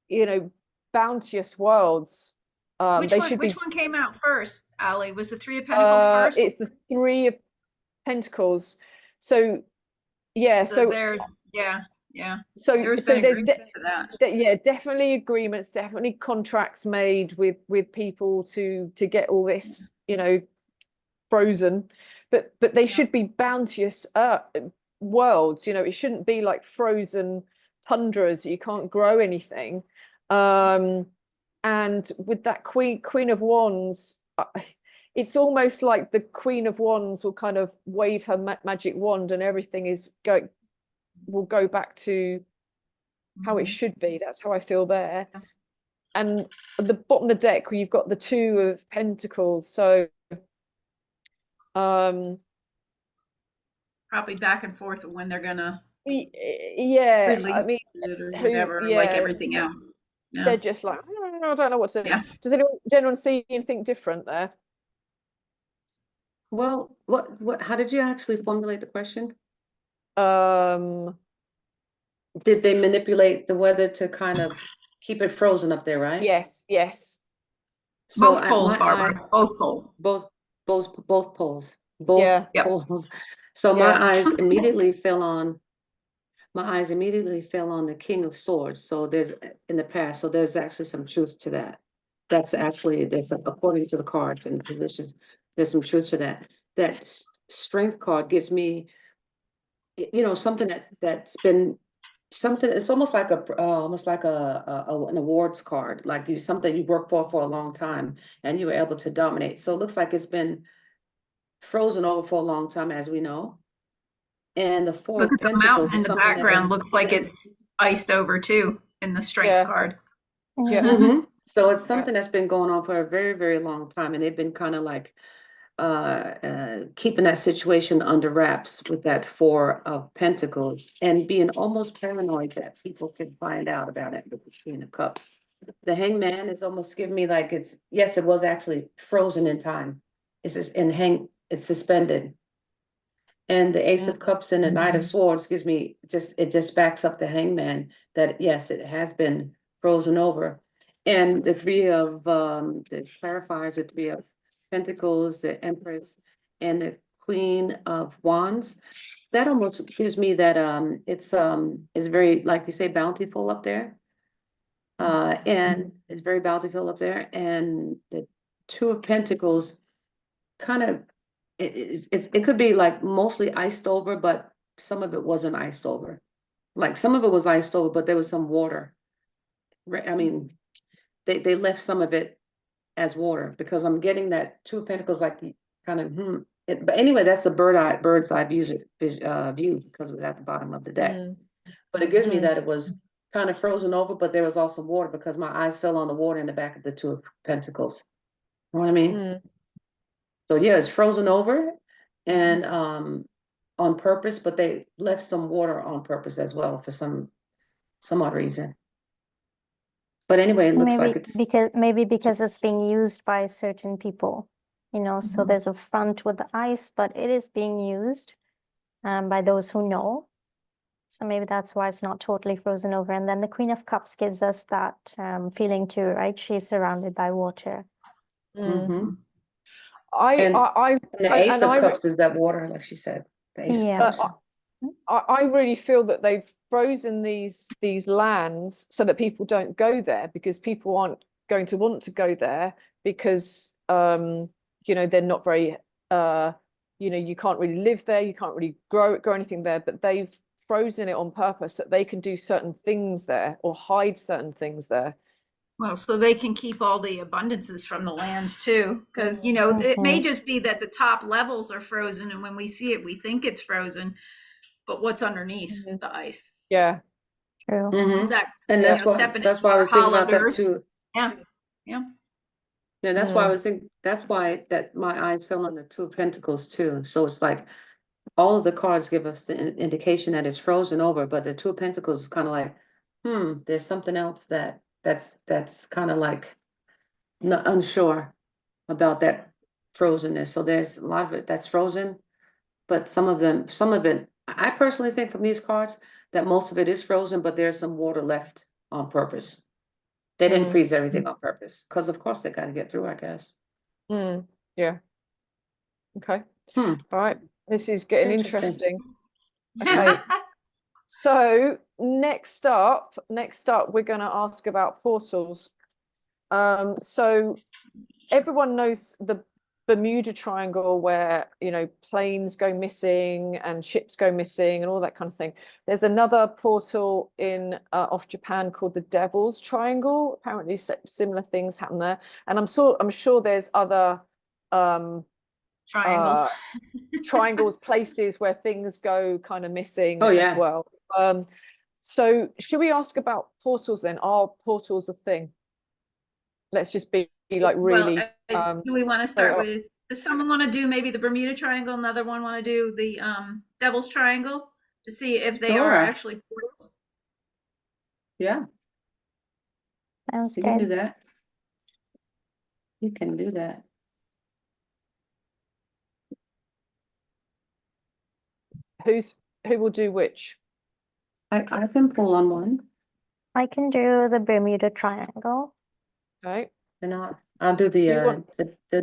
you know, bounteous worlds. Which one came out first, Ally? Was the Three of Pentacles first? It's the Three of Pentacles. So yeah, so there's So there's so been there's agreements to that. yeah, definitely agreements, definitely contracts made with people to get all this, you know, frozen, but they should be bounteous worlds. You know, it shouldn't be like frozen tundras. You can't grow anything. And with that Queen of Wands, it's almost like the Queen of Wands will kind of wave her magic wand and everything will go back to how it should be. That's how I feel there. And at the bottom of the deck, you've got the Two of Pentacles. So probably back and forth of when they're gonna release, I mean, it or whatever, like everything else. Yeah. They're just like, I don't know what to do. Does anyone see anything different there? Well, how did you actually formulate the question? Did they manipulate the weather to kind of keep it frozen up there, right? Yes. So both poles, Barbara. Both poles. Both poles. So my eyes immediately fell on the King of Swords. So there's in the past. So there's actually some truth to that. There's according to the cards and the positions. There's some truth to that. That Strength card gives me, you know, something that's been something. It's almost like an awards card, like something you worked for a long time and you were able to dominate. So it looks like it's been frozen over for a long time, as we know. And the Four of Pentacles, the mountain in the background looks like it's iced over too in the Strength card. So it's something that's been going on for a very, very long time, and they've been kind of like keeping that situation under wraps with that Four of Pentacles and being almost paranoid that people can find out about it with the Queen of Cups. The Hangman is almost giving me like it was actually frozen in time. It's just it's suspended. And the Ace of Cups and the Knight of Swords gives me it just backs up the Hangman that yes, it has been frozen over. And the Three of the clarifiers, the Three of Pentacles, the Empress, and the Queen of Wands, that almost gives me that it's very, like you say, bountiful up there. And it's very bountiful up there. And the Two of Pentacles kind of it could be like mostly iced over, but some of it wasn't iced over. Like some of it was iced over, but there was some water. I mean, they left some of it as water because I'm getting that Two of Pentacles like kind of but anyway, that's the bird's eye view because it was at the bottom of the deck. But it gives me that it was kind of frozen over, but there was also water because my eyes fell on the water in the back of the Two of Pentacles. You know what I mean? So yeah, it's frozen over and on purpose, but they left some water on purpose as well for some odd reason. But anyway, it looks like it's because it's being used by certain people, you know, so there's a front with the ice, but it is being used by those who know. So maybe that's why it's not totally frozen over. And then the Queen of Cups gives us that feeling too, right? She's surrounded by water. And the Ace of Cups is that water, like she said. The Ace of Cups. I really feel that they've frozen these lands so that people don't go there because people aren't going to want to go there because you know, they're not very you know, you can't really live there, you can't really grow anything there, but they've frozen it on purpose so they can do certain things there or hide certain things there. Well, so they can keep all the abundances from the lands too, because, you know, it may just be that the top levels are frozen, and when we see it, we think it's frozen, but what's underneath the ice? True. Is that, and that's why I was thinking about that too. Yeah. Yeah, that's why I was thinking, that's why that my eyes fell on the Two of Pentacles too. So it's like all of the cards give us the indication that it's frozen over, but the Two of Pentacles is kind of like, there's something else that's kind of like not unsure about that frozenness. So there's a lot of it that's frozen, but some of it, I personally think from these cards that most of it is frozen, but there's some water left on purpose. They didn't freeze everything on purpose, because of course they got to get through, I guess. Yeah. Okay. Hmm. All right. This is getting Interesting. interesting. Okay. So next up, we're going to ask about portals. So everyone knows the Bermuda Triangle, where, you know, planes go missing and ships go missing and all that kind of thing. There's another portal in off Japan called the Devil's Triangle. Apparently similar things happen there. And I'm sure there's other Triangles. triangles, places where things go kind of missing yeah. as well. So should we ask about portals then? Are portals a thing? Let's just be like really. Do we want to start with? Does someone want to do maybe the Bermuda Triangle? Another one want to do the Devil's Triangle to see if they are actually portals? Yeah. Sounds You can do good. that. You can do that. Who will do which? I can pull on one. I can do the Bermuda Triangle. Okay. And I'll do the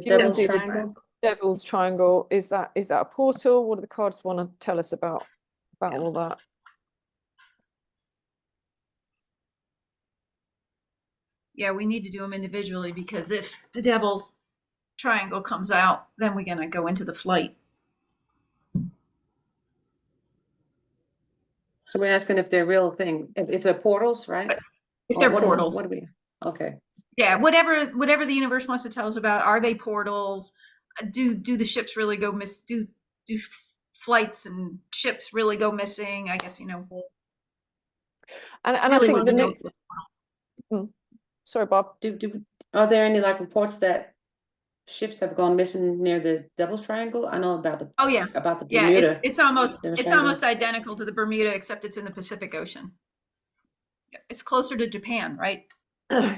Devil's Triangle. Devil's Triangle. Is that a portal? What do the cards want to tell us about all that? Yeah, we need to do them individually, because if the Devil's Triangle comes out, then we're gonna go into the flight. So we're asking if they're real thing, if they're portals, right? If they're portals. What do we? Okay. Yeah, whatever the universe wants to tell us about. Are they portals? Do the ships really go miss? Do flights and ships really go missing? I guess, you know. And I think the next. Sorry, Bob. Are there any like reports that ships have gone missing near the Devil's Triangle? I know about the. Oh yeah. About the Bermuda. Yeah, it's almost identical to the Bermuda, except it's in the Pacific Ocean. It's closer to Japan, right?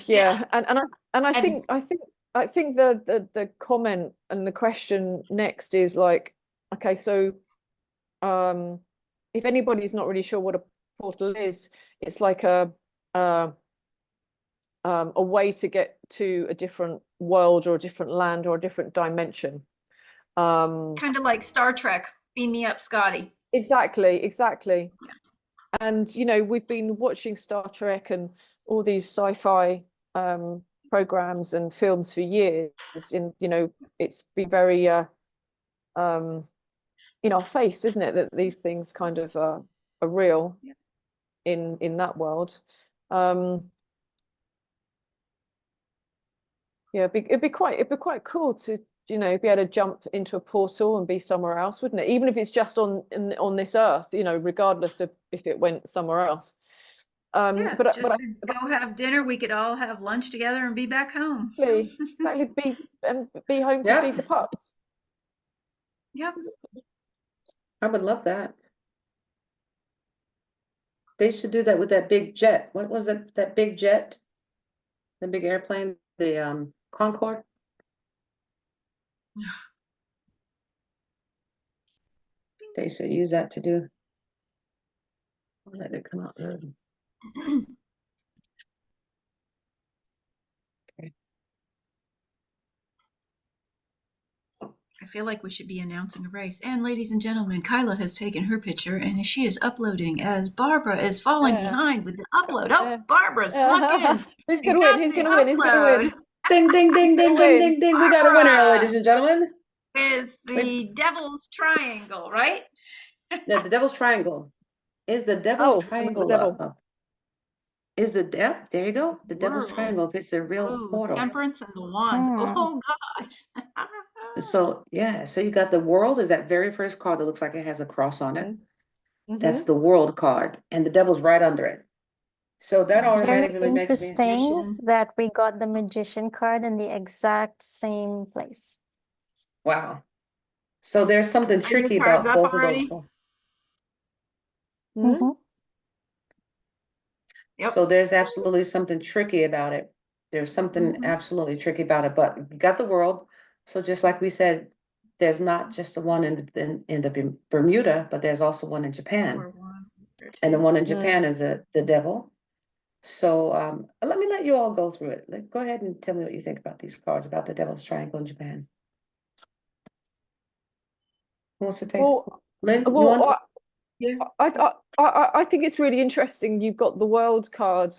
Yeah, and I think the comment and the question next is like, okay, so if anybody's not really sure what a portal is, it's like a way to get to a different world or a different land or a different dimension. Kind of like Star Trek, beam me up, Scotty. Exactly. Yeah. And, you know, we've been watching Star Trek and all these sci-fi programs and films for years. And, you know, it's been very in our face, isn't it, that these things kind of are real in that world. Yeah, it'd be quite cool to, you know, be able to jump into a portal and be somewhere else, wouldn't it? Even if it's just on this earth, you know, regardless of if it went somewhere else. But go have dinner. We could all have lunch together and be back home. Exactly. Be home to feed the pups. Yep. I would love that. They should do that with that big jet. What was it? That big jet? The big airplane, the Concorde? They should use that to do. I'll let it come out early. Okay. I feel like we should be announcing a race. And ladies and gentlemen, Kaila has taken her picture and she is uploading as Barbara is falling behind with the upload. Oh, Barbara snuck in. Who's gonna win? Who's gonna win? Ding, ding, ding, ding, ding, ding, ding. We got a winner, ladies and gentlemen. With the Devil's Triangle, right? No, the Devil's Triangle. Is the Devil's Triangle is the there you go. The Devil's Triangle, if it's a real portal. Temperance and the Wands. Oh gosh. So yeah, so you got the World is that very first card that looks like it has a cross on it. That's the World card, and the Devil's right under it. So that Very automatically makes me, interesting Magician. that we got the magician card in the exact same place. wow. So there's something Are your tricky cards about up both of those. already? Mhm. Yep. So there's absolutely something tricky about it. There's something Mhm. absolutely tricky about it, but you got the world. So just like we said, there's not just the one in the Bermuda, but there's also one in Japan. 4, 1, And the 13. one in Japan is the devil. So let you all go through it. Go ahead and tell me what you think about these cards, about the devil's triangle in Japan. Who wants to take? Well, Lynn, you want? well, Yeah. I think it's really interesting. You've got the world card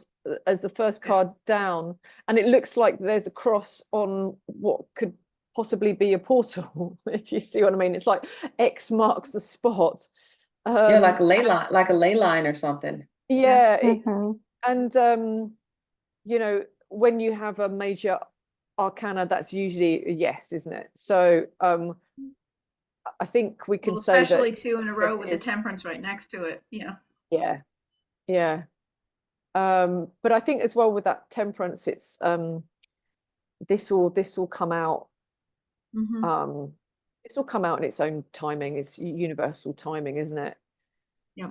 as the first card down, and it looks like there's a cross on what could possibly be a portal, if you see what I mean. It's like X marks the spot. Yeah, like a ley line or something. Yeah, Mhm. and you know, when you have a major arcana, that's usually a yes, isn't it? So I think we can Well, say especially that 2 in a row this with the is- temperance right next to it. Yeah. yeah. But I think as well with that temperance, it's this will come out. Mm-hmm. This will come out in its own timing. It's universal timing, isn't it? Yep.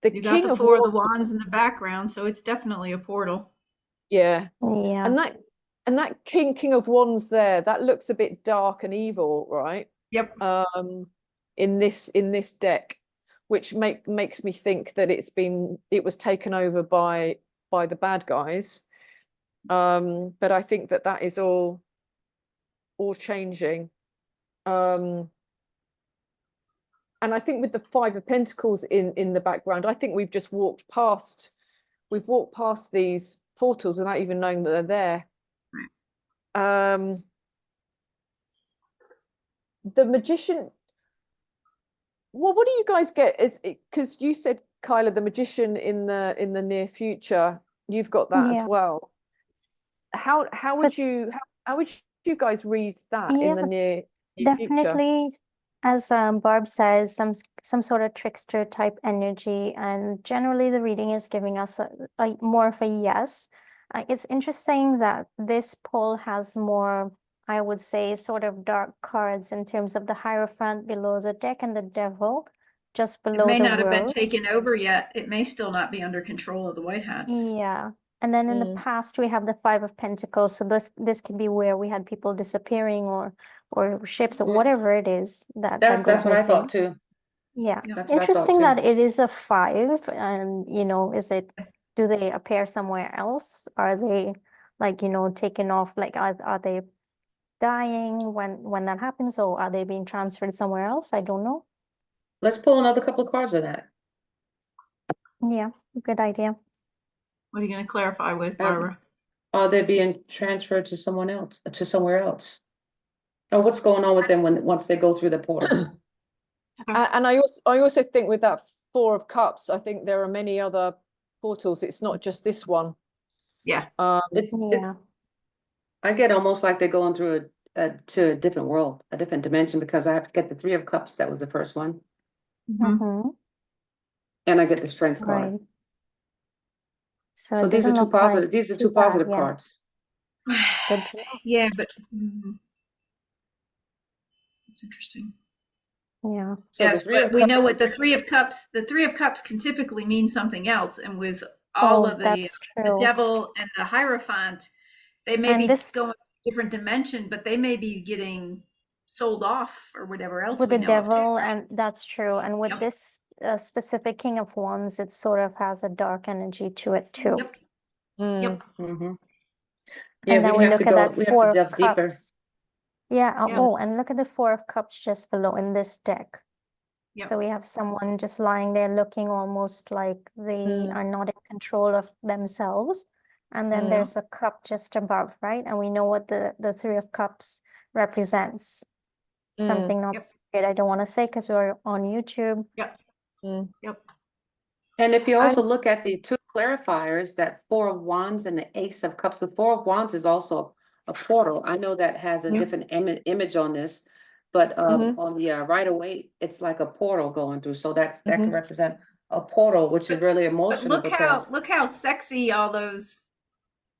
The You got King the of 4 of the Wands, wands in the background, so it's definitely a portal. yeah, Yeah. and that King of Wands there, that looks a bit dark and evil, right? Yep. In this deck, which makes me think that it was taken over by the bad guys. But I think that is all changing. And I think with the 5 of Pentacles in the background, I think we've walked past these portals without even knowing that they're there. The Magician. Well, what do you guys get? Is because you said, Kaila, the Magician in the near future, you've got that as Yeah. well. How For- would you you guys read that in Yeah, the near future? definitely, as Barb says, some sort of trickster type energy, and generally the reading is giving us a more of a yes. It's interesting that this poll has more, I would say, sort of dark cards in terms of the Hierophant below the deck and the Devil just It below may the not have been world. taken over yet. It may still not be under control of the White Hats. Yeah. And then in the past we have the 5 of Pentacles. So this could be where we had people disappearing or ships or whatever it is that That's goes what I missing. thought too. Yeah. Yep. That's what I thought Interesting too. that it is a 5, and do they appear somewhere else? Are they taken off? Like are they dying when that happens, or are they being transferred somewhere else? I don't know. Let's pull another couple of cards of that. Yeah, good idea. What are you going to clarify with, Barbara? Are they being transferred to someone else, to somewhere else? Or what's going on with them once they go through the portal? And I also think with that 4 of Cups, I think there are many other portals. It's not just this one. Yeah. Yeah. I get almost like they're going through to a different world, a different dimension, because I have to get the 3 of Cups. That was the first one. Mm-hmm. And I get the Strength card. Right. So So it these are doesn't two look like positive. These are too two bad, positive yeah. cards. Good to know. Yeah, but it's interesting. Yeah. So Yes, the 3 of but we Cups. know what the 3 of Cups can typically mean something else. And with all of That's the true. Devil and the Hierophant, they may And be this going to a different dimension, but they may be getting sold off or whatever else with we the know of too. Devil, and that's true. And with Yep. this specific King of Wands, it sort of has a dark energy to it too. Yep. Mm. Yep. Mm-hmm. Yeah, And then we we have look to at go. that We have 4 to of delve deeper. Cups. Yeah. Yeah. Oh, and look at the 4 of Cups just below in this deck. Yep. So we have someone just lying there looking almost like they are not in control of themselves. And then there's a cup just above, right? And we know what the 3 of Cups represents. Something not so good. I don't want to say because we're on YouTube. Yep. Yep. And if you also look at the 2 clarifiers, that 4 of Wands and the Ace of Cups, the 4 of Wands is also a portal. I know that has a different image on this, but on the right away, it's like a portal going through. So that can represent a portal, which is really But emotional because look how sexy all those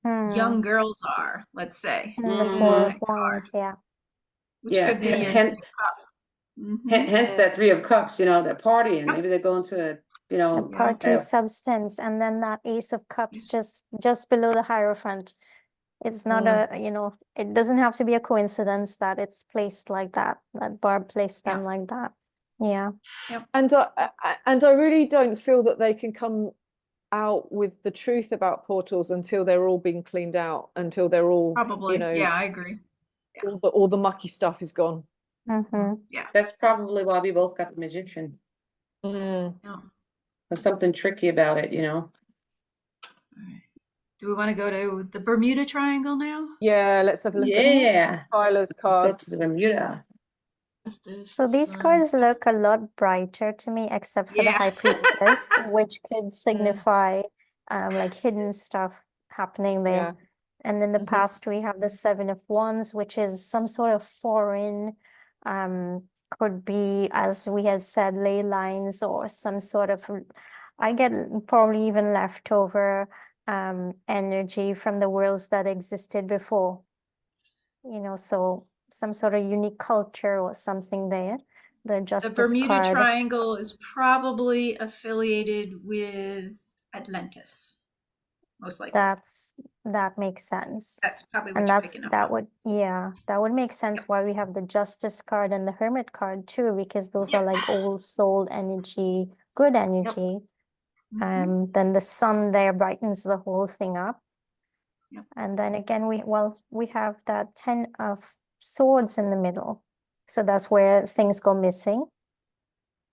young girls are, let's say. The Mhm. Four of Wands, yeah. Which Yeah, could be your hen- Three of Cups. Mhm. hence that Three of Cups, you know, they're partying. Yep. Maybe they're going to, you The know, party substance, and then that Ace of Cups just below the Hierophant. It's not a, you know, it doesn't have to be a coincidence that it's placed like that Barb placed them like that. Yeah. And I really don't feel that they can come out with the truth about portals until they're all being cleaned out, until they're all, Probably. you know, Yeah, I agree. all the mucky stuff is gone. Yeah. that's probably why we both got the Magician. Yeah. There's something tricky about it, you know. All right. Do we want to go to the Bermuda Triangle now? Yeah, let's have a look at Yeah. Kyla's Let's go cards. to the Bermuda. So these cards look a lot brighter to me, except for the Yeah. High Priestess, which could signify like hidden stuff happening there. Yeah. And in the past, we have the Seven of Wands, which is some sort of foreign, could be, as we had said, ley lines or some sort of, I get probably even leftover energy from the worlds that existed before. You know, so some sort of unique culture or something there. The The Justice Bermuda card. Triangle is probably affiliated with Atlantis, most likely. That makes sense. That's probably what And you're picking up that on. would, yeah, that would make sense why we have the Justice card and the Hermit card too, because those are like old soul energy, good energy. Then the sun there brightens the whole thing up. And then again, we have that 10 of Swords in the middle. So that's where things go missing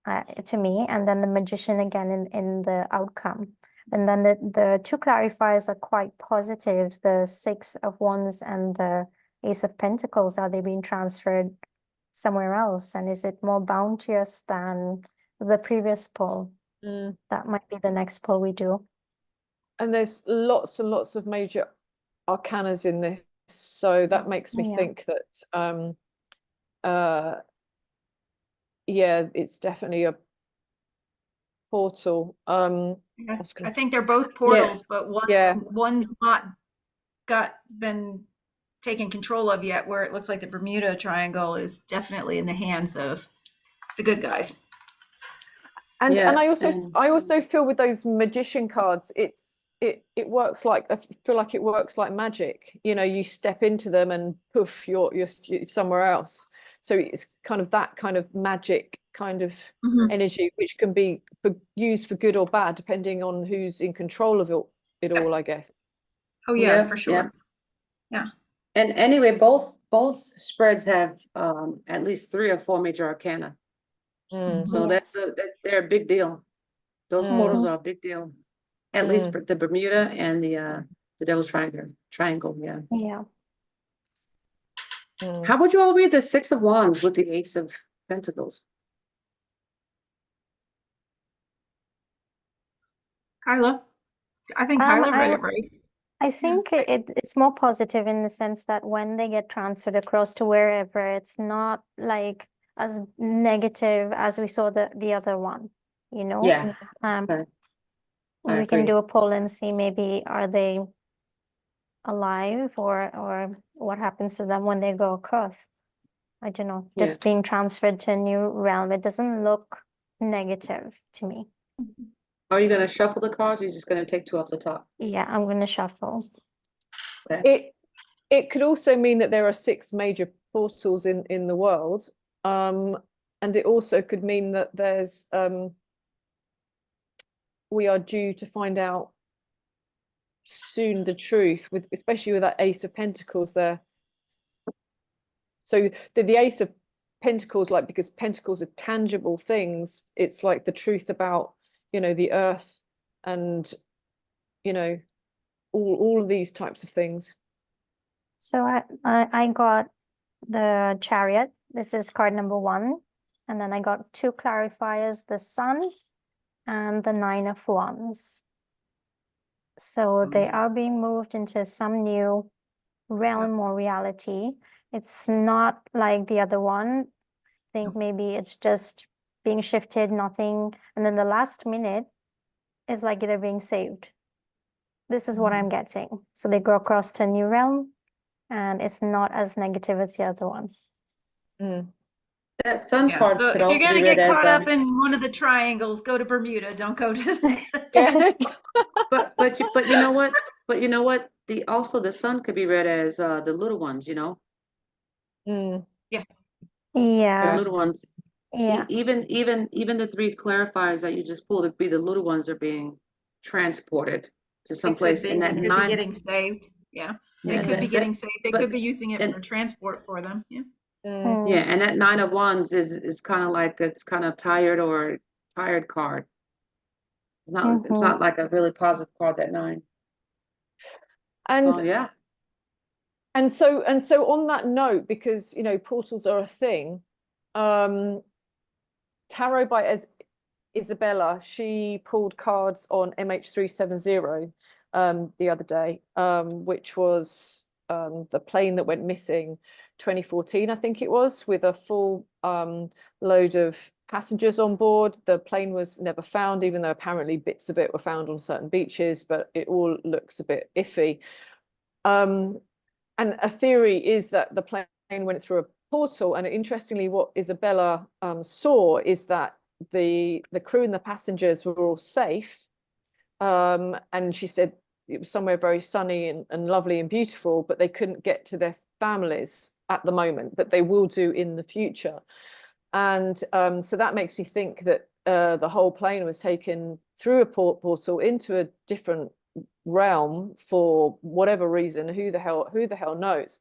to me. And then the Magician again in the outcome. And then the two clarifiers are quite positive. The Six of Wands and the Ace of Pentacles, are they being transferred somewhere else? And is it more bounteous than the previous poll? That might be the next poll we do. And there's lots and lots of major arcanas in this, so that makes me think that yeah, it's definitely a portal. I think they're both portals, but one's not been taken control of yet, where it looks like the Bermuda Triangle is definitely in the hands of the good guys. And I also feel with those Magician cards, it works like, I feel like it works like magic. You know, you step into them and poof, you're somewhere else. So it's kind of that kind of magic kind of energy, which can be used for good or bad, depending on who's in control of it all, I guess. Oh yeah, for sure. Yeah. And anyway, both spreads have at least 3 or 4 major arcana. So they're a big deal. Those portals are a big deal. At least for the Bermuda and the Devil's Triangle. Yeah. How would you all read the Six of Wands with the Ace of Pentacles? Kaila, I think Kaila read it right. I think it's more positive in the sense that when they get transferred across to wherever, it's not like as negative as we saw the other one, you know? Yeah. We can do a poll and see maybe are they alive or what happens to them when they go across. I don't know, just being transferred to a new realm. It doesn't look negative to me. Are you going to shuffle the cards or are you just going to take 2 off the top? Yeah, I'm going to shuffle. Okay. It could also mean that there are 6 major portals in the world. And it also could mean that there's we are due to find out soon the truth, especially with that Ace of Pentacles there. So the Ace of Pentacles, like, because Pentacles are tangible things, it's like the truth about, you know, the earth and, you know, all of these types of things. So I got the Chariot. This is card number 1. And then I got 2 clarifiers, the Sun and the 9 of Wands. So they are being moved into some new realm or reality. It's not like the other one. I think maybe it's just being shifted, nothing. And then the last minute, is like they're being saved. This is what I'm getting. So they go across to a new realm, and it's not as negative as the other one. That sun Yeah, card so could if you're also gonna be get read caught as up in one of the triangles, go to Bermuda. Don't go to but you know what? But you know what? The sun could be read as the little ones, you know? Mm. Yeah. The Yeah, little ones. yeah. Even the three clarifiers that you just pulled, it'd be the little ones are being transported to It could someplace. be. And They that could be nine, getting saved. Yeah. They yeah, could be that, getting saved. They could but be using it and for transport for them. Yeah. Mm. yeah, and that 9 of Wands is kind of like it's kind of tired card. It's not like a really positive card, that 9. And Oh yeah. And so on that note, because portals are a thing, tarot by Isabella, she pulled cards on MH370 the other day, which was the plane that went missing 2014, I think it was, with a full load of passengers on board. The plane was never found, even though apparently bits of it were found on certain beaches, but it all looks a bit iffy. And a theory is that the plane went through a portal. And interestingly, what Isabella saw is that the crew and the passengers were all safe. And she said it was somewhere very sunny and lovely and beautiful, but they couldn't get to their families at the moment, but they will do in the future. And so that makes me think that the whole plane was taken through a portal into a different realm for whatever reason. Who the hell knows?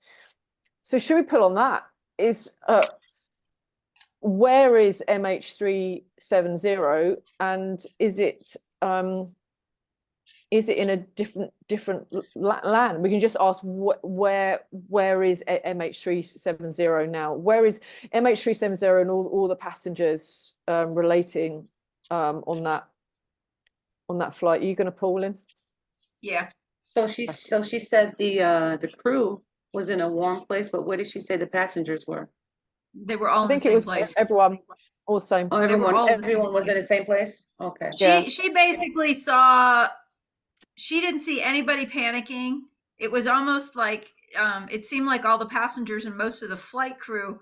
So should we pull on that? Where is MH370, and is it in a different land? We can just ask where is MH370 now? Where is MH370 and all the passengers relating on that flight? Are you going to pull in? Yeah. So she said the crew was in a warm place, but where did she say the passengers were? They were all I in the think it same was place. everyone all same. Oh, They were all in the same everyone was in place. the same place? Okay. Yeah. She basically saw, she didn't see anybody panicking. It was almost like it seemed like all the passengers and most of the flight crew,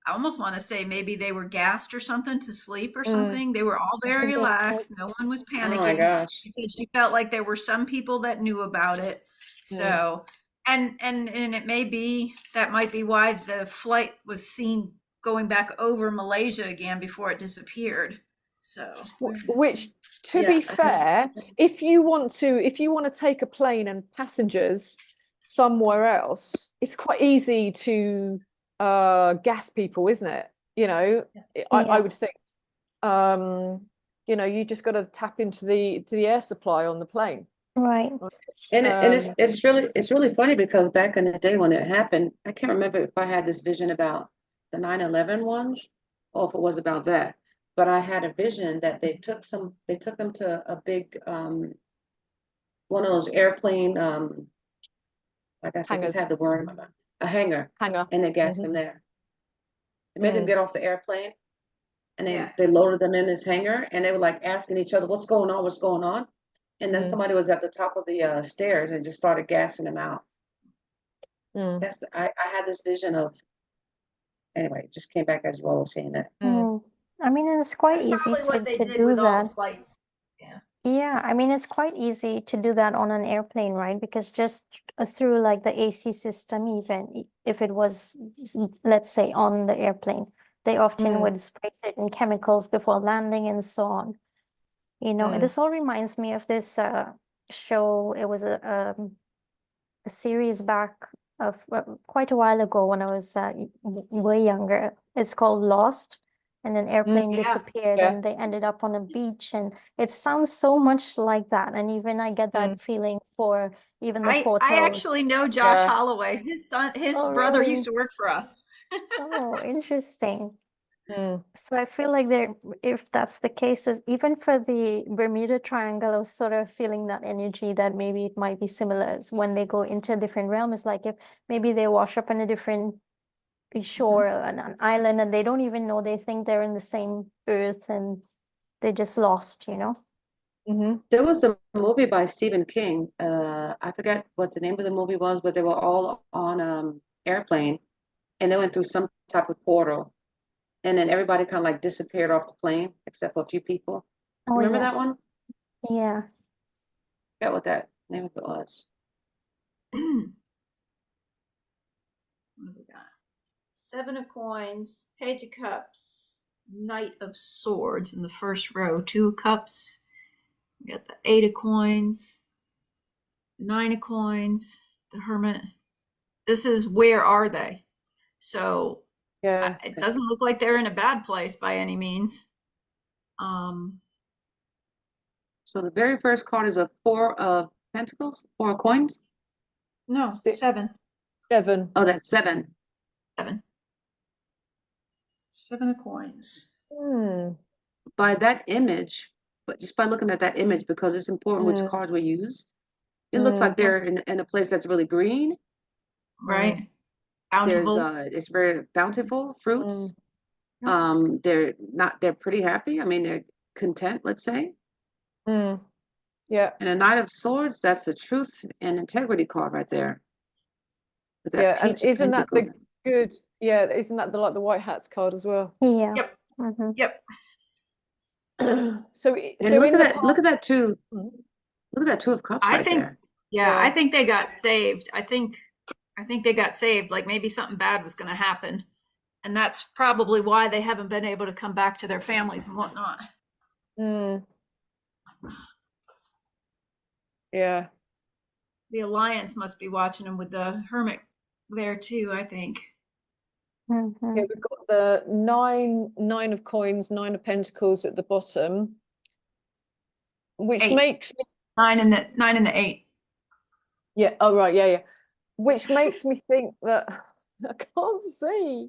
I almost want to say maybe they were gassed or something to sleep or something. They were all very relaxed. No one was panicking. Oh my gosh. She said she felt like there were some people that knew about it. So, and it may be, that might be why the flight was seen going back over Malaysia again before it disappeared. So, Which, to Yeah. be fair, if you want to take a plane and passengers somewhere else, it's quite easy to gas people, isn't it? I would think. You just got to tap into the air supply on the plane. Right. And it's really funny because back in the day when it happened, I can't remember if I had this vision about the 9/11 ones or if it was about that. But I had a vision that they took them to a big one of those airplane I guess I just Hangars. had the word in my mind. A hangar. Hangar. And they gassed them there. They made them get off the airplane and they loaded them in this hangar and they were like asking each other, what's going on? What's going on? And then somebody was at the top of the stairs and just started gassing them out. I had this vision of, anyway, it just came back as you all were saying that. I mean, it's quite easy to do that. Flights. Yeah. Yeah, I mean, it's quite easy to do that on an airplane, right? Because just through like the AC system, even if it was, let's say, on the airplane, they often would spray certain chemicals before landing and so on. This all reminds me of this show. It was a series back of quite a while ago when I was way younger. It's called Lost. And an airplane disappeared and they ended up on a beach, and it sounds so much like that. And even I get that feeling for even the portals. I actually know Josh Holloway. His brother really? used to work for us. Oh, interesting. So I feel like if that's the case, even for the Bermuda Triangle, I was sort of feeling that energy that maybe it might be similar as when they go into a different realm. It's like if maybe they wash up on a different shore, an island, and they don't even know, they think they're in the same earth and they're just lost, There was a movie by Stephen King. I forget what the name of the movie was, but they were all on airplane, and they went through some type of portal, and then everybody kind of like disappeared off the plane except for a few people. Oh, Remember that yes. one? Yeah. Forgot what that name of it was. What have we got? 7 of coins, Page of Cups, Knight of Swords in the first row, 2 of Cups. We got the 8 of coins, 9 of coins, the Hermit. This is where are they? So Yeah. it doesn't look like they're in a bad place by any means. So the very first card is a 4 of Pentacles, 4 of coins. No, 7. 7. Oh, that's 7. 7. 7 of coins. By that image, but just by looking at that image, because it's important which cards we use, it looks like they're in a place that's really green. Right. Bountiful. It's very bountiful fruits. They're pretty happy. I mean, they're content, let's say. Yeah. And a Knight of Swords, that's the truth and integrity card right there. Yeah, and isn't that the good? Yeah, isn't that the like the White Hats card as well? Yeah. Yep. Yep. So look at that. Look at that too. Look at that 2 of Cups right there. Yeah, I think they got saved. I think they got saved. Like maybe something bad was going to happen, and that's probably why they haven't been able to come back to their families and whatnot. Yeah. The Alliance must be watching them with the Hermit there too, I think. Yeah, we've got the 9 of coins, 9 of pentacles at the bottom, which 8. makes me 9 and the 8. Yeah. Oh, right. Yeah. Which makes me think that I can't see.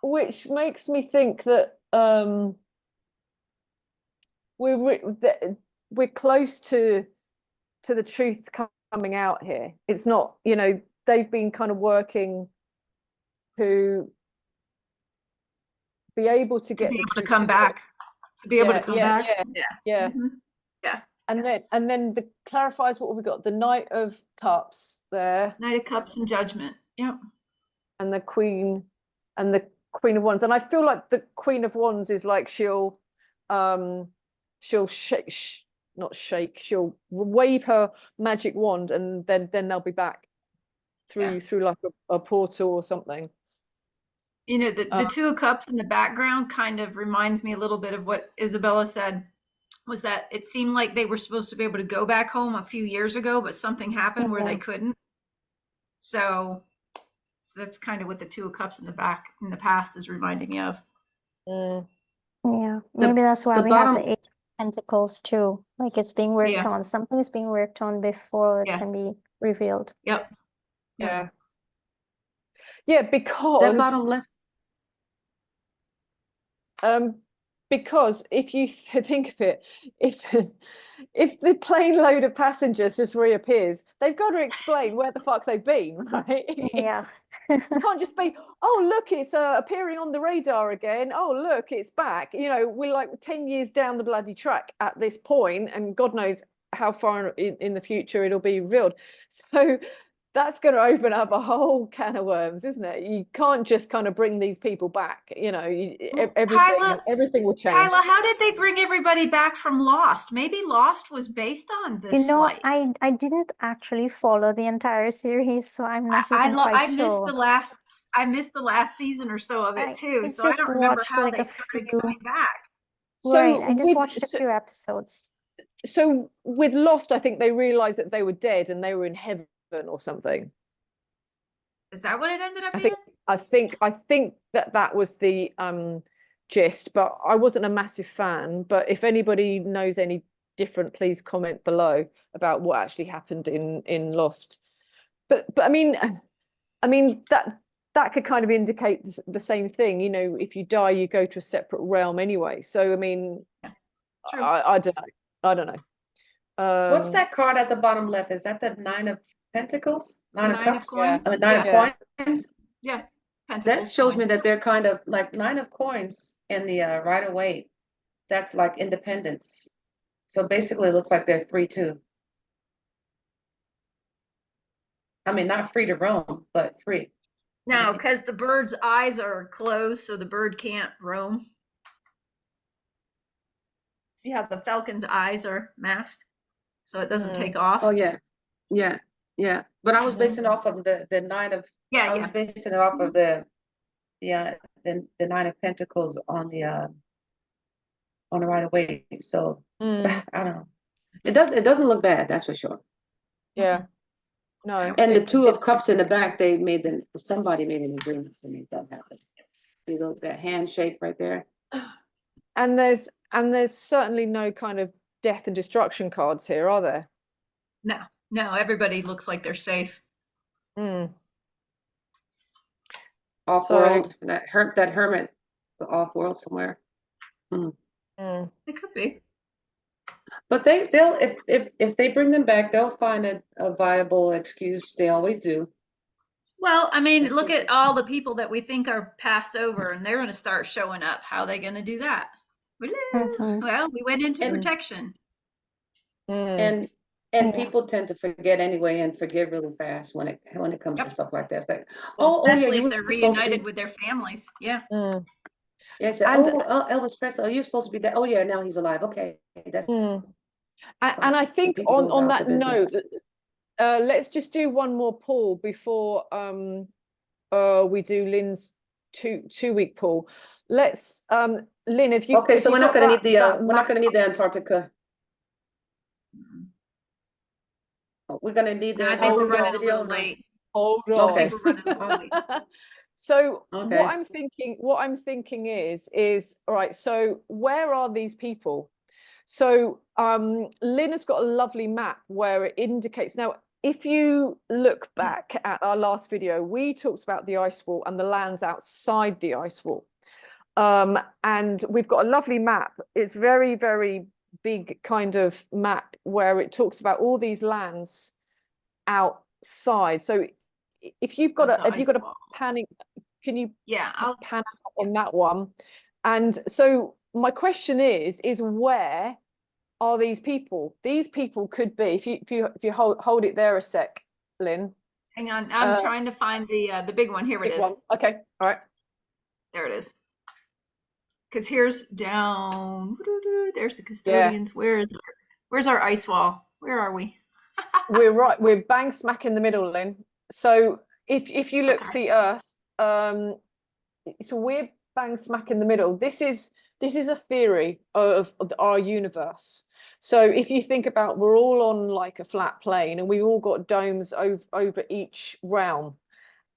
Which makes me think that we're close to the truth coming out here. It's not, they've been kind of working to be able to get to come back. To be able to come back. Yeah. Yeah. And then the clarifies what have we got? The Knight of Cups there. Knight of Cups and Judgment. Yep. And the Queen of Wands. And I feel like the Queen of Wands is like she'll shake, she'll wave her magic wand and then they'll be back through like a portal or something. The 2 of Cups in the background kind of reminds me a little bit of what Isabella said, was that it seemed like they were supposed to be able to go back home a few years ago, but something happened where they couldn't. So that's kind of what the 2 of Cups in the past is reminding me of. Yeah, maybe that's why we have the 8 of Pentacles too. Like it's being worked on. Something is being worked on before it can be revealed. Yep. Yeah. Yeah, because that bottom left. Because if you think of it, if the plane load of passengers just reappears, they've got to explain where the fuck they've been, right? Yeah. It can't just be, oh look, it's appearing on the radar again. Oh look, it's back. We're like 10 years down the bloody track at this point, and God knows how far in the future it'll be revealed. So that's going to open up a whole can of worms, isn't it? You can't just kind of bring these people back. Everything will change. Kaila, how did they bring everybody back from Lost? Maybe Lost was based on this flight. I didn't actually follow the entire series, so I'm not even quite sure. I missed the last season or so of it too, so I don't remember how they started coming back. Right, I just watched a few episodes. So with Lost, I think they realized that they were dead and they were in heaven or something. Is that what it ended up being? I think that was the gist, but I wasn't a massive fan. But if anybody knows any different, please comment below about what actually happened in Lost. But I mean that could kind of indicate the same thing. If you die, you go to a separate realm anyway. So I mean, I don't know. What's that card at the bottom left? Is that the 9 of Pentacles? 9 of Cups? Coins? Yeah. 9 of coins? Yeah. Pentacles. That shows me coins. that they're kind of like 9 of coins in the Rider-Waite. That's like independence. So basically, it looks like they're free too. I mean, not free to roam, but free. No, because the bird's eyes are closed, so the bird can't roam. See how the falcon's eyes are masked, so it doesn't take off. Oh yeah, yeah, yeah. But I was basing it off of the 9 of. Yeah, I was basing it off of the 9 of Pentacles on the Rider-Waite. So I don't know. It doesn't look bad, that's for sure. Yeah. No. And the 2 of Cups in the back, somebody made an agreement to make that happen. You know, that handshake right there. And there's certainly no kind of death and destruction cards here, are there? No, everybody looks like they're safe. Off-world, that hermit, the off-world somewhere. It could be. But they'll if they bring them back, they'll find a viable excuse. They always do. Well, I mean, look at all the people that we think are passed over, and they're going to start showing up. How are they going to do that? Well, we went into protection. And people tend to forget anyway and forget really fast when it comes to stuff like that. It's like, especially yeah, if they're reunited with their families. Yeah. Yeah, it's like, Elvis Presley, you're supposed to be there. Oh yeah, now he's alive. Okay, that's. And I think on that note, let's just do one more poll before we do Lynn's two-week poll. Let's Lynn, if you so we're not going to need the Antarctica. We're going to need the. I think we're running a little late. Hold on. Okay. So what I'm thinking is all right. So where are these people? So Lynn has got a lovely map where it indicates. Now, if you look back at our last video, we talked about the ice wall and the lands outside the ice wall. And we've got a lovely map. It's very, very big kind of map where it talks about all these lands outside. So if you've got a panning, can you I'll pan out on that one? And so my question is where are these people? These people could be, if you hold it there a sec, Lynn. Hang on, I'm trying to find the big one. Here it is. Okay, all right. There it is. Because here's down. There's the custodians. Yeah. Where's our ice wall? Where are we? We're bang smack in the middle, Lynn. So if you look, see Earth. So we're bang smack in the middle. This is a theory of our universe. So if you think about, we're all on like a flat plane, and we've all got domes over each realm.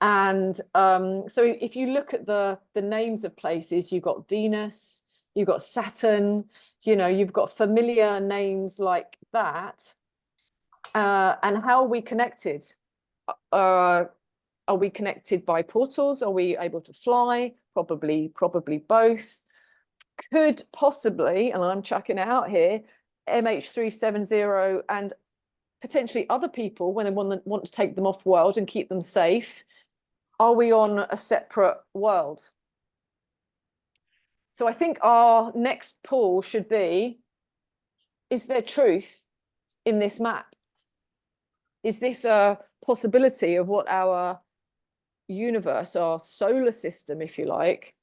And so if you look at the names of places, you've got Venus, you've got Saturn, you've got familiar names like that. And how are we connected? Are we connected by portals? Are we able to fly? Probably both. Could possibly, and I'm chucking it out here, MH370 and potentially other people, when they want to take them off world and keep them safe, are we on a separate world? So I think our next poll should be, is there truth in this map? Is this a possibility of what our universe, our solar system, if you like,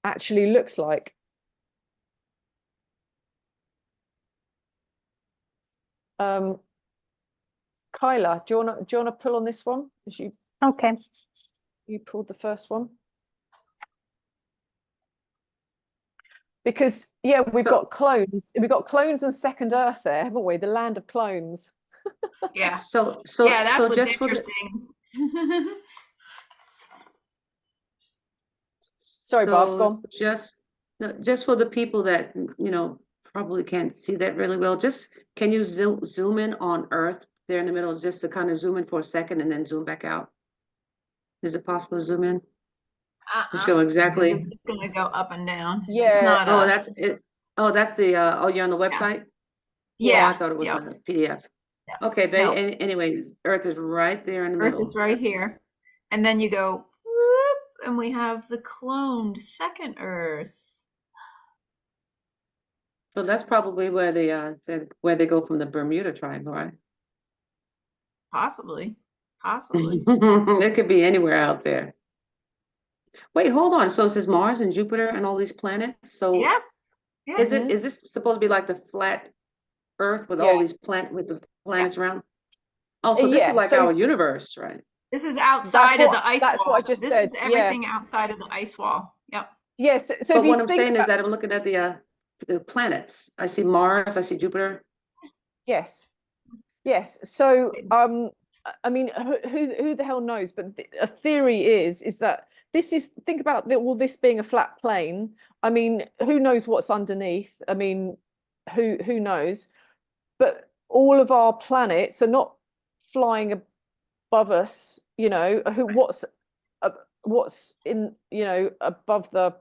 actually looks like? Kaila, do you wanna pull on this one? Okay. You pulled the first one. Because we've got clones. We've got clones and second Earth there, haven't we? The land of clones. Yeah. So that's what's just interesting. Sorry, Bob, go on. Just for the people that probably can't see that really well, just can you zoom in on Earth there in the middle, just to kind of zoom in for a second and then zoom back out? Is it possible to zoom in? To show exactly. It's just going to go up and down. Yeah. It's not that's it. Oh, that's the. You're on the website. Yeah. I thought it was on the PDF. Yeah. Okay, but anyway, Earth is right there in the middle. Earth is right here, and then you go and we have the cloned second Earth. So that's probably where they go from the Bermuda Triangle, right? Possibly. Possibly. It could be anywhere out there. Wait, hold on. So it says Mars and Jupiter and all these planets. So Yeah. Yeah. is this supposed to be like the flat Earth with all these with the planets around? Oh, so this is like our universe, right? This is outside of the ice wall. That's what I just this said. is everything outside of the ice wall. Yep. Yes. So But what I'm saying is that I'm looking at the planets. I see Mars, I see Jupiter. Yes. Yes. So I mean, who the hell knows? But a theory is that think about all this being a flat plane. I mean, who knows what's underneath? I mean, who knows? But all of our planets are not flying above us. You know, what's in, you know, above the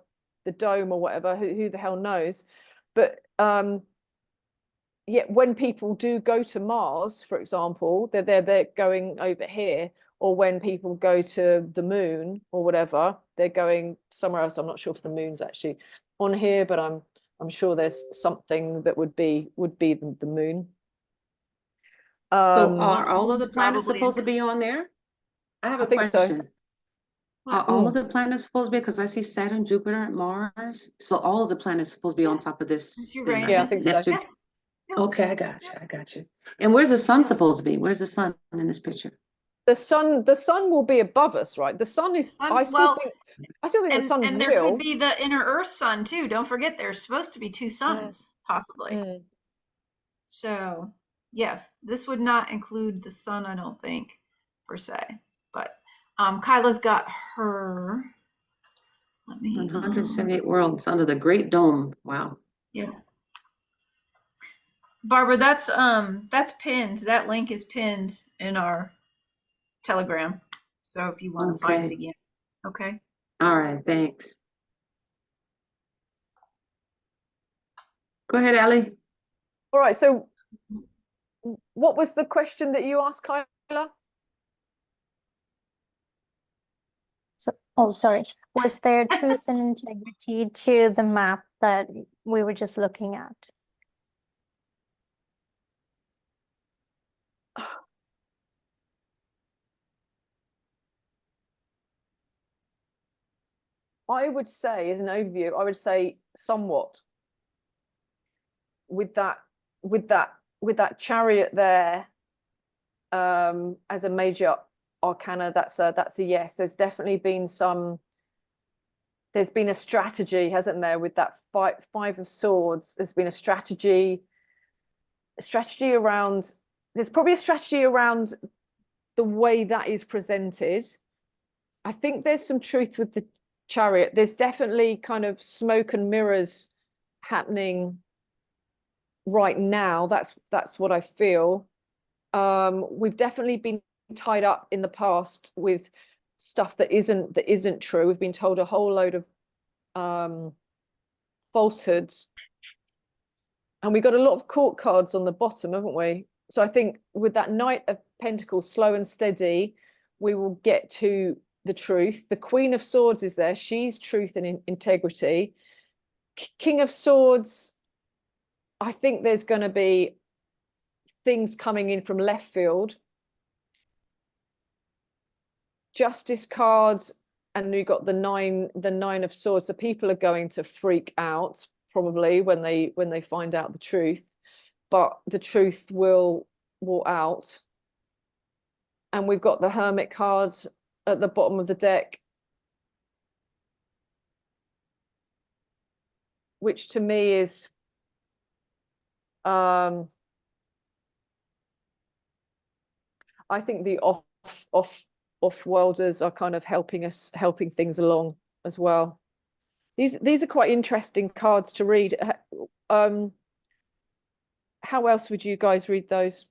dome or whatever? Who the hell knows? But yet when people do go to Mars, for example, they're going over here, or when people go to the moon or whatever, they're going somewhere else. I'm not sure if the moon's actually on here, but I'm sure there's something that would be the moon. So are all of the planets supposed to be on there? I have a question. So. Are all of the planets supposed to be? Because I see Saturn, Jupiter, Mars. So all of the planets supposed to be on top of this thing, right? Yeah, I think so. Yeah. Okay, I got you. And where's the sun supposed to be? Where's the sun in this picture? The sun will be above us, right? The sun is. I still think the sun's and there real. could be the inner Earth sun too. Don't forget, there's supposed to be two suns, possibly. So yes, this would not include the sun, I don't think, per se. But Kaila's got her. Let me. 178 worlds under the Great Dome. Wow. Yeah. Barbara, that's pinned. That link is pinned in our Telegram. So if you want to find it again. Okay. All right, thanks. Go ahead, Ally. All right. So what was the question that you asked, Kaila? Sorry. Was there truth and integrity to the map that we were just looking at? I would say, as an overview, I would say somewhat. With that chariot there, as a major arcana, that's a yes. There's definitely been there's been a strategy, hasn't there, with that five of swords. There's been a strategy around. There's probably a strategy around the way that is presented. I think there's some truth with the chariot. There's definitely kind of smoke and mirrors happening right now. That's what I feel. We've definitely been tied up in the past with stuff that isn't true. We've been told a whole load of falsehoods, and we got a lot of court cards on the bottom, haven't we? So I think with that Knight of Pentacles, slow and steady, we will get to the truth. The Queen of Swords is there. She's truth and integrity. King of Swords, I think there's going to be things coming in from left field. Justice cards, and you got the nine of swords. So people are going to freak out probably when they find out the truth, but the truth will out. And we've got the Hermit cards at the bottom of the deck, which to me is I think the off-worlders are kind of helping things along as well. These are quite interesting cards to read. How else would you guys read those?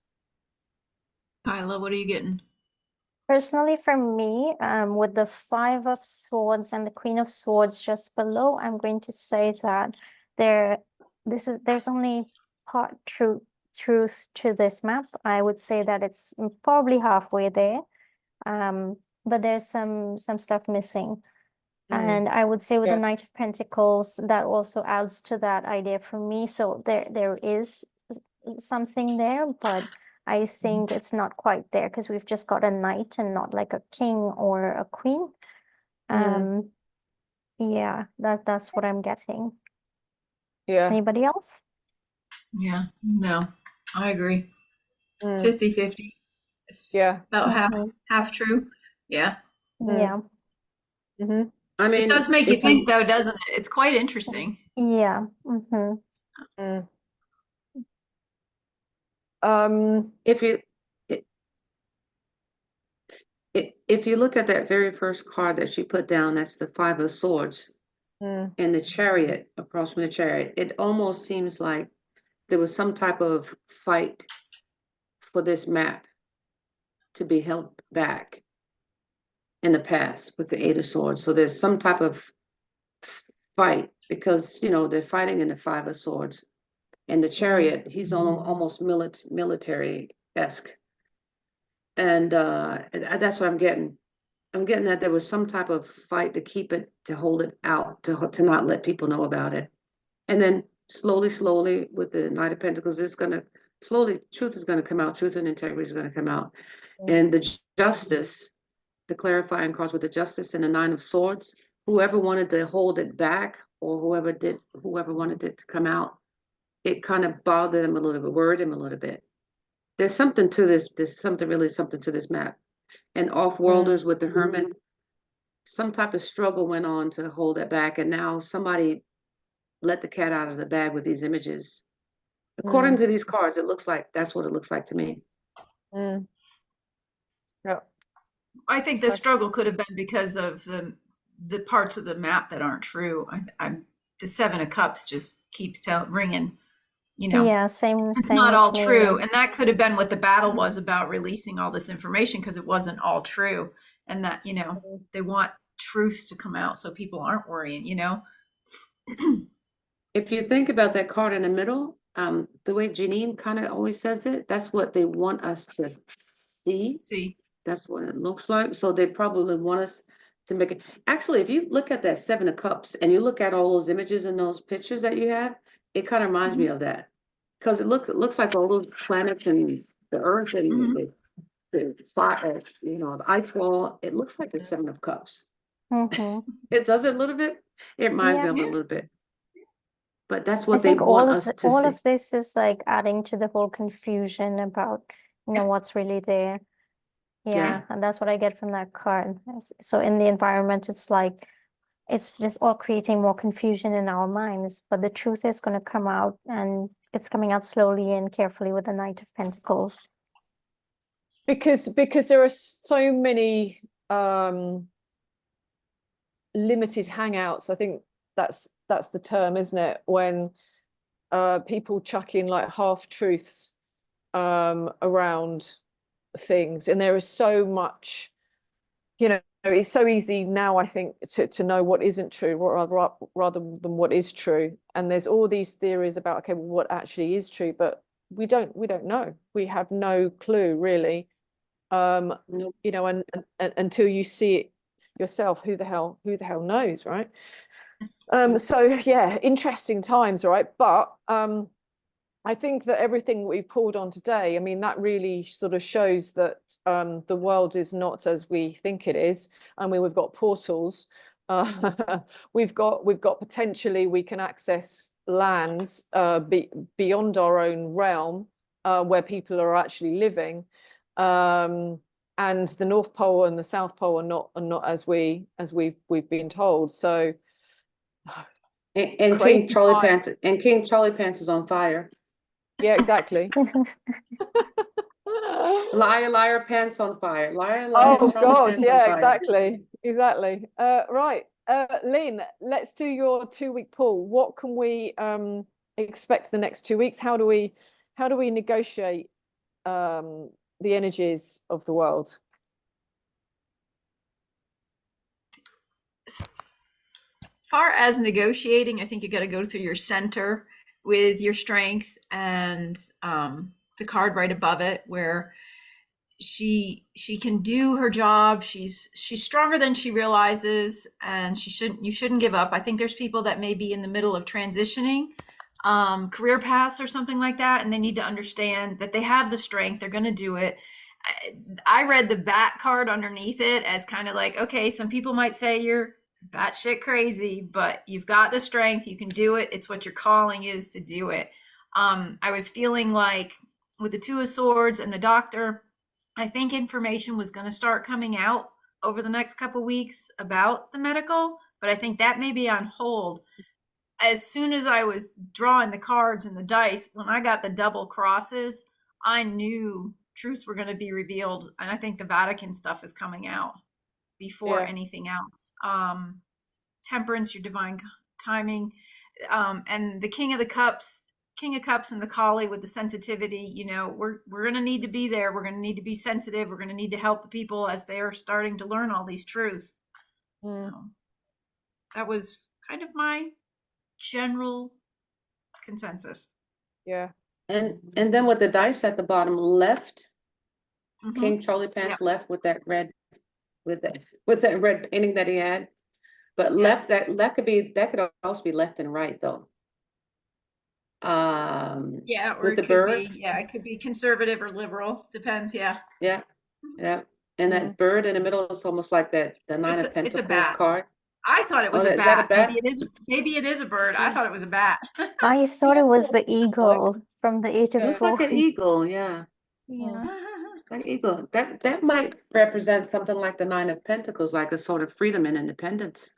Kaila, what are you getting? Personally, for me, with the Five of Swords and the Queen of Swords just below, I'm going to say that there's only part truth to this map. I would say that it's probably halfway there, but there's some stuff missing. And I would say with the Yeah. Knight of Pentacles, that also adds to that idea for me. So there is something there, but I think it's not quite there because we've just got a knight and not like a king or a queen. Yeah, that's what I'm getting. Yeah. Anybody else? Yeah, no, I agree. Mm. 50-50. It's Yeah. about Mhm. half true. Yeah. Yeah. Mm-hmm. I It mean, does make you if think though, doesn't it? It's quite interesting. Yeah. Mm-hmm. Mm. if you i- if you look at that very first card that she put down, that's the Five of Swords Mm. and the Chariot across from the Chariot. It almost seems like there was some type of fight for this map to be held back in the past with the Eight of Swords. So there's some type of fight because they're fighting in the Five of Swords and the Chariot. He's almost military-esque, and that's what I'm getting. I'm getting that there was some type of fight to keep it, to hold it out, to not let people know about it. And then slowly with the Knight of Pentacles, it's gonna slowly, truth is gonna come out, truth and integrity is gonna come out. And the Justice, the clarifying cards with the Justice and the Nine of Swords, whoever wanted to hold it back or whoever wanted it to come out, it kind of bothered them a little bit, worried them a little bit. There's something to this, something to this map. And off-worlders with the Hermit, some type of struggle went on to hold it back, and now somebody let the cat out of the bag with these images. According to these cards, it looks like that's what it looks like to me. Yeah. I think the struggle could have been because of the parts of the map that aren't true. I'm the Seven of Cups just keeps ringing. Yeah, same It's not all with me, true, like, and that could have been what the battle was about, releasing all this information because it wasn't all true, and that they want truths to come out so people aren't worrying. If you think about that card in the middle, the way Janine kind of always says it, that's what they want us to see. See, That's what it looks like. So they probably want us to make it. Actually, if you look at that Seven of Cups and you look at all those images and those pictures that you have, it kind of reminds me of that. Because it looks like all those planets and the Earth and the fire, the ice wall. It looks like the Seven of Cups. It does it a little bit. It reminds me of it a little bit. But that's I what they think all want of us to all see. of this is like adding to the whole confusion about what's really there. Yeah, and that's what I get from that card. So in the environment, it's like it's just all creating more confusion in our minds, but the truth is going to come out, and it's coming out slowly and carefully with the Knight of Pentacles. Because there are so many limited hangouts. I think that's the term, isn't it? When people chuck in like half truths around things, and there is so much, it's so easy now, I think, to know what isn't true rather than what is true. And there's all these theories about, okay, well, what actually is true, but we don't know. We have no clue really. Nope. And until you see it yourself, who the hell knows, right? So yeah, interesting times, right? But I think that everything we've pulled on today, I mean, that really sort of shows that the world is not as we think it is. I mean, we've got portals. We've got potentially, we can access lands beyond our own realm where people are actually living. And the North Pole and the South Pole are not as we've been told. So And crazy King Charlie Pants is on fire. Yeah, exactly. Liar, liar, pants on fire. Liar, liar, Oh Charlie God, Pants yeah, on fire. exactly. Right, Lynn, let's do your 2-week pull. What can we expect the next 2 weeks? How do we negotiate the energies of the world? as far as negotiating, I think you got to go through your center with your strength and the card right above it, where she can do her job. She's stronger than she realizes, and you shouldn't give up. I think there's people that may be in the middle of transitioning career paths or something like that, and they need to understand that they have the strength. They're going to do it. I read the bat card underneath it as kind of like, okay, some people might say you're batshit crazy, but you've got the strength. You can do it. It's what your calling is to do it. I was feeling like with the Two of Swords and the Doctor, I think information was going to start coming out over the next couple weeks about the medical, but I think that may be on hold. As soon as I was drawing the cards and the dice, when I got the double crosses, I knew truths were going to be revealed. And I think the Vatican stuff is coming out before anything else. Temperance, your divine timing, and the King of Cups and the Kali with the sensitivity, you know, we're going to need to be there. We're going to need to be sensitive. We're going to need to help the people as they're starting to learn all these truths. So that was kind of my general consensus. And then with the dice at the bottom left, King Charlie Pants left with that red, with that red painting that he had. But left, that could also be left and right though. Or with the it could bird. be, it could be conservative or liberal, depends. And that bird in the middle is almost like the Nine of Pentacles it's a bat card. I thought it was a bat. Is that a bat? Maybe it is a bird. I thought it was a bat. I thought it was the eagle from the Eight of It looks Swords. like an eagle, yeah. Like eagle. That might represent something like the Nine of Pentacles, like a sort of freedom and independence.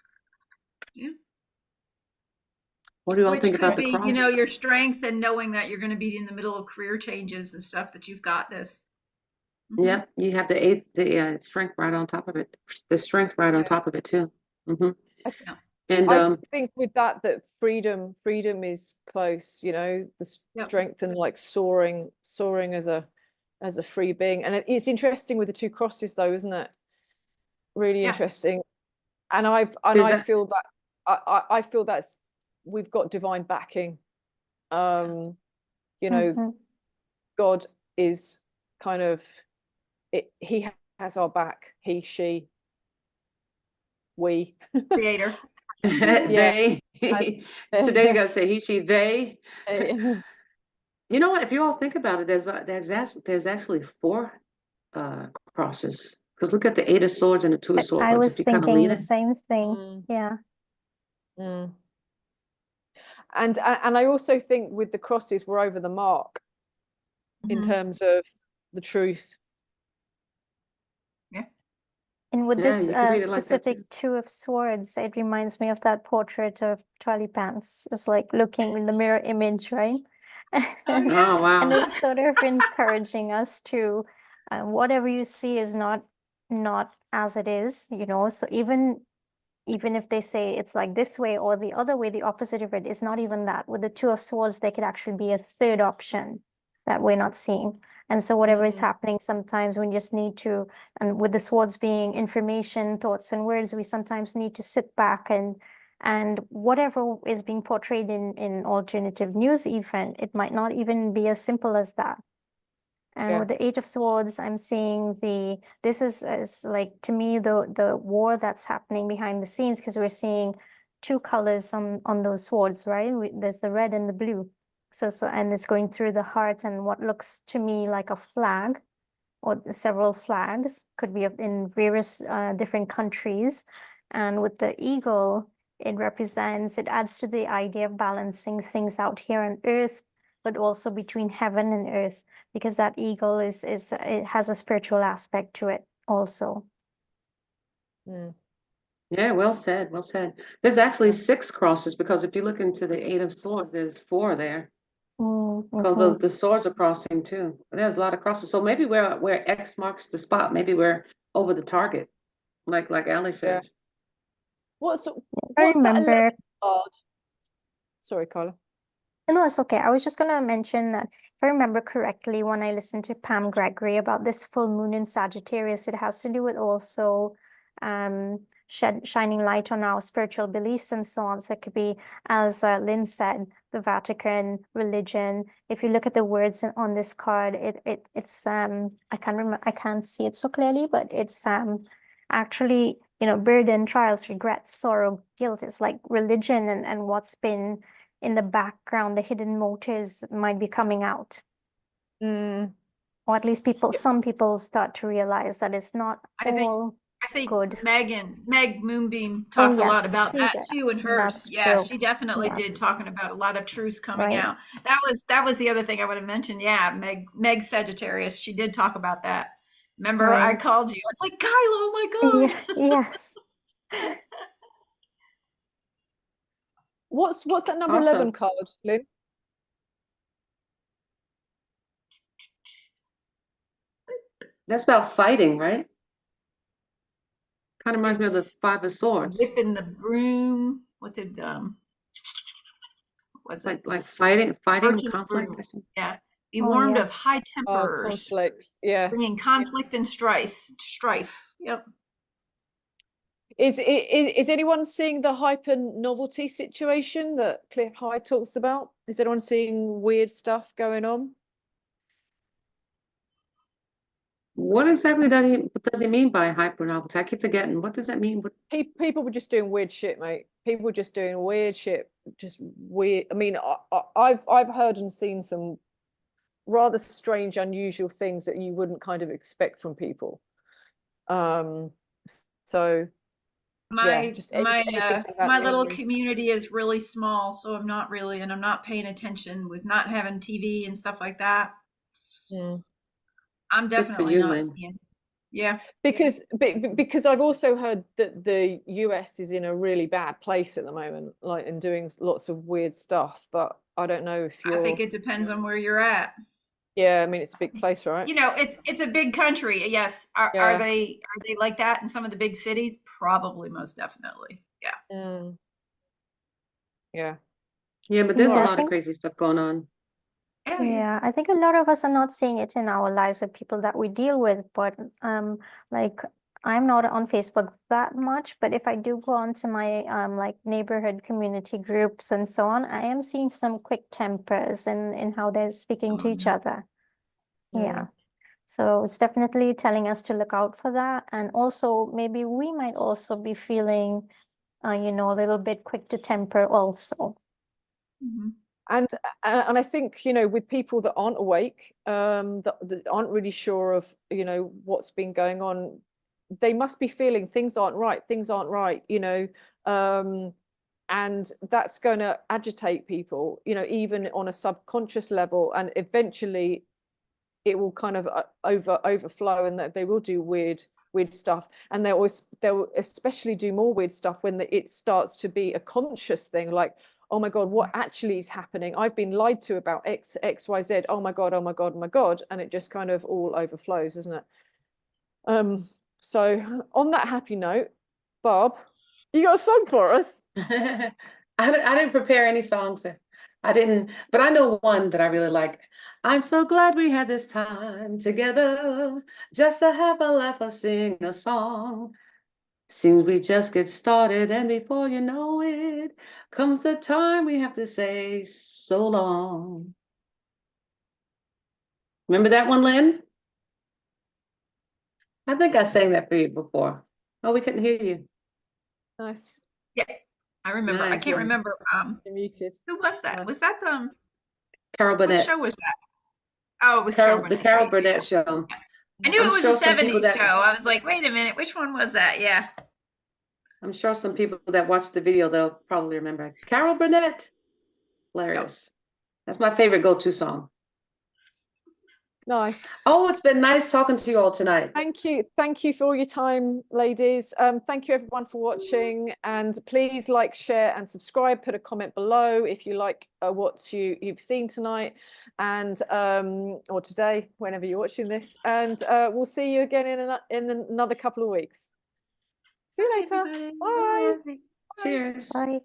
What do you all think about the cross? You know, your strength and knowing that you're going to be in the middle of career changes and stuff, that you've got this. Yeah, you have the eighth, it's strength right on top of it. The strength right on top of it too. I think with that freedom is close, you know, the strength and like soaring as a free being. And it's interesting with the two crosses though, isn't it? Really interesting. And I feel that I feel that's, we've got divine backing. You know, God is kind of he has our back. He, she, we. Creator. They. Today you gotta say he, she, they. You know what? If you all think about it, there's actually 4 crosses. Because look at the Eight of Swords and the Two of Swords. I was thinking the same thing. And I also think with the crosses, we're over the mark in terms of the truth. And with this specific like Two of Swords, it reminds me of that portrait of Charlie Pants. It's like looking in the mirror image, right? Oh, wow. And it's sort of encouraging us to, whatever you see is not as it is, you know. So even if they say it's like this way or the other way, the opposite of it is not even that. With the Two of Swords, there could actually be a third option that we're not seeing. And so whatever is happening, sometimes we just need to, and with the swords being information, thoughts and words, we sometimes need to sit back and whatever is being portrayed in alternative news event, it might not even be as simple as that. And with the Eight of Swords, I'm seeing this is like, to me, the war that's happening behind the scenes, because we're seeing 2 colors on those swords, right? There's the red and the blue. So and it's going through the heart and what looks to me like a flag or several flags, could be in various different countries. And with the eagle, it adds to the idea of balancing things out here on earth, but also between heaven and earth, because that eagle it has a spiritual aspect to it also. Yeah, well said, well said. There's actually 6 crosses, because if you look into the Eight of Swords, there's 4 there. Because the swords are crossing too. There's a lot of crosses. So maybe where X marks the spot, maybe we're over the target, like Ally says. What's remember that card? Sorry, Kaila. No, it's okay. I was just gonna mention that if I remember correctly, when I listened to Pam Gregory about this full moon in Sagittarius, it has to do with also shining light on our spiritual beliefs and so on. So it could be, as Lynn said, the Vatican, religion. If you look at the words on this card, it's I can't see it so clearly, but it's actually, you know, burden, trials, regrets, sorrow, guilt. It's like religion and what's been in the background, the hidden motives might be coming out. Or at least some people start to realize that it's not all I think good. Meg Moonbeam talked a lot about that too in hers. That's yeah, true. she definitely did, Yes. talking about a lot of truths coming Right. out. That was the other thing I would have mentioned. Yeah, Meg Sagittarius, she did talk about that. Remember, I Right. called you. I was like, Kyla, oh my God. Yes. What's that number Awesome. 11 card, Lynn? That's about fighting, right? Kind of reminds me of the It's Five of Swords. whipping the broom. What's it? What's it? Like fighting, Working conflict broom. or something. Yeah. Be Oh, warned of yes. high tempers, Conflict. Yeah. bringing conflict and strife. Yep. Is anyone seeing the hyper novelty situation that Cliff High talks about? Is anyone seeing weird stuff going on? What exactly does he mean by hyper novelty? I keep forgetting. What does that mean? People were just doing weird shit, mate. People were just doing weird shit, just weird. I mean, I've heard and seen some rather strange, unusual things that you wouldn't kind of expect from people. So My yeah, just anything about my the little enemy. community is really small, so I'm not paying attention with not having TV and stuff like that. I'm definitely you, not Lynn. seeing. Yeah. Because I've also heard that the US is in a really bad place at the moment, like, and doing lots of weird stuff. But I don't know if you're. I think it depends on where you're at. Yeah, I mean, it's a big place, right? You know, it's a big country. Yes. Are they like that in some of the big cities? Probably, most definitely. Yeah. Yeah. Yeah, but there's a Yeah, I lot of think- crazy stuff going on. Yeah, I think a lot of us are not seeing it in our lives with people that we deal with, but like I'm not on Facebook that much, but if I do go onto my like neighborhood community groups and so on, I am seeing some quick tempers in how they're speaking to each other. Yeah. So it's definitely telling us to look out for that. And also maybe we might also be feeling, you know, a little bit quick to temper also. And I think, you know, with people that aren't awake, that aren't really sure of, you know, what's been going on, they must be feeling things aren't right, you know, and that's going to agitate people, you know, even on a subconscious level, and eventually it will kind of overflow, and that they will do weird stuff, and they'll especially do more weird stuff when it starts to be a conscious thing, like, oh my God, what actually is happening? I've been lied to about X, Y, Z. Oh my God, oh my God, oh my God. And it just kind of all overflows, isn't it? So on that happy note, Bob, you got a song for us? I didn't prepare any songs. I didn't, but I know one that I really like. I'm so glad we had this time together, just to have a laugh or sing a song. Seems we just get started, and before you know it, comes the time we have to say so long. Remember that one, Lynn? I think I sang that for you before. Oh, we couldn't hear you. Nice. Yeah, I remember. I Nice, can't nice. remember. You're muted. Who was that? Nice. Was that Carol what Burnett. show was that? Oh, it was Carol The Burnett. Carol Show. Burnett show. I knew I'm it was sure a some people 70s show. I was like, wait a minute, which one was that? Yeah. I'm sure some people that watched the video, they'll probably remember. Carol Burnett. Hilarious. Yep. That's my favorite go-to song. Nice. Oh, it's been nice talking to you all tonight. Thank you for all your time, ladies. Thank you everyone for watching, and please like, share and subscribe. Put a comment below if you like what you've seen tonight, and or today, whenever you're watching this, and we'll see you again in another couple of weeks. See you later. Bye. Bye. Cheers. Bye.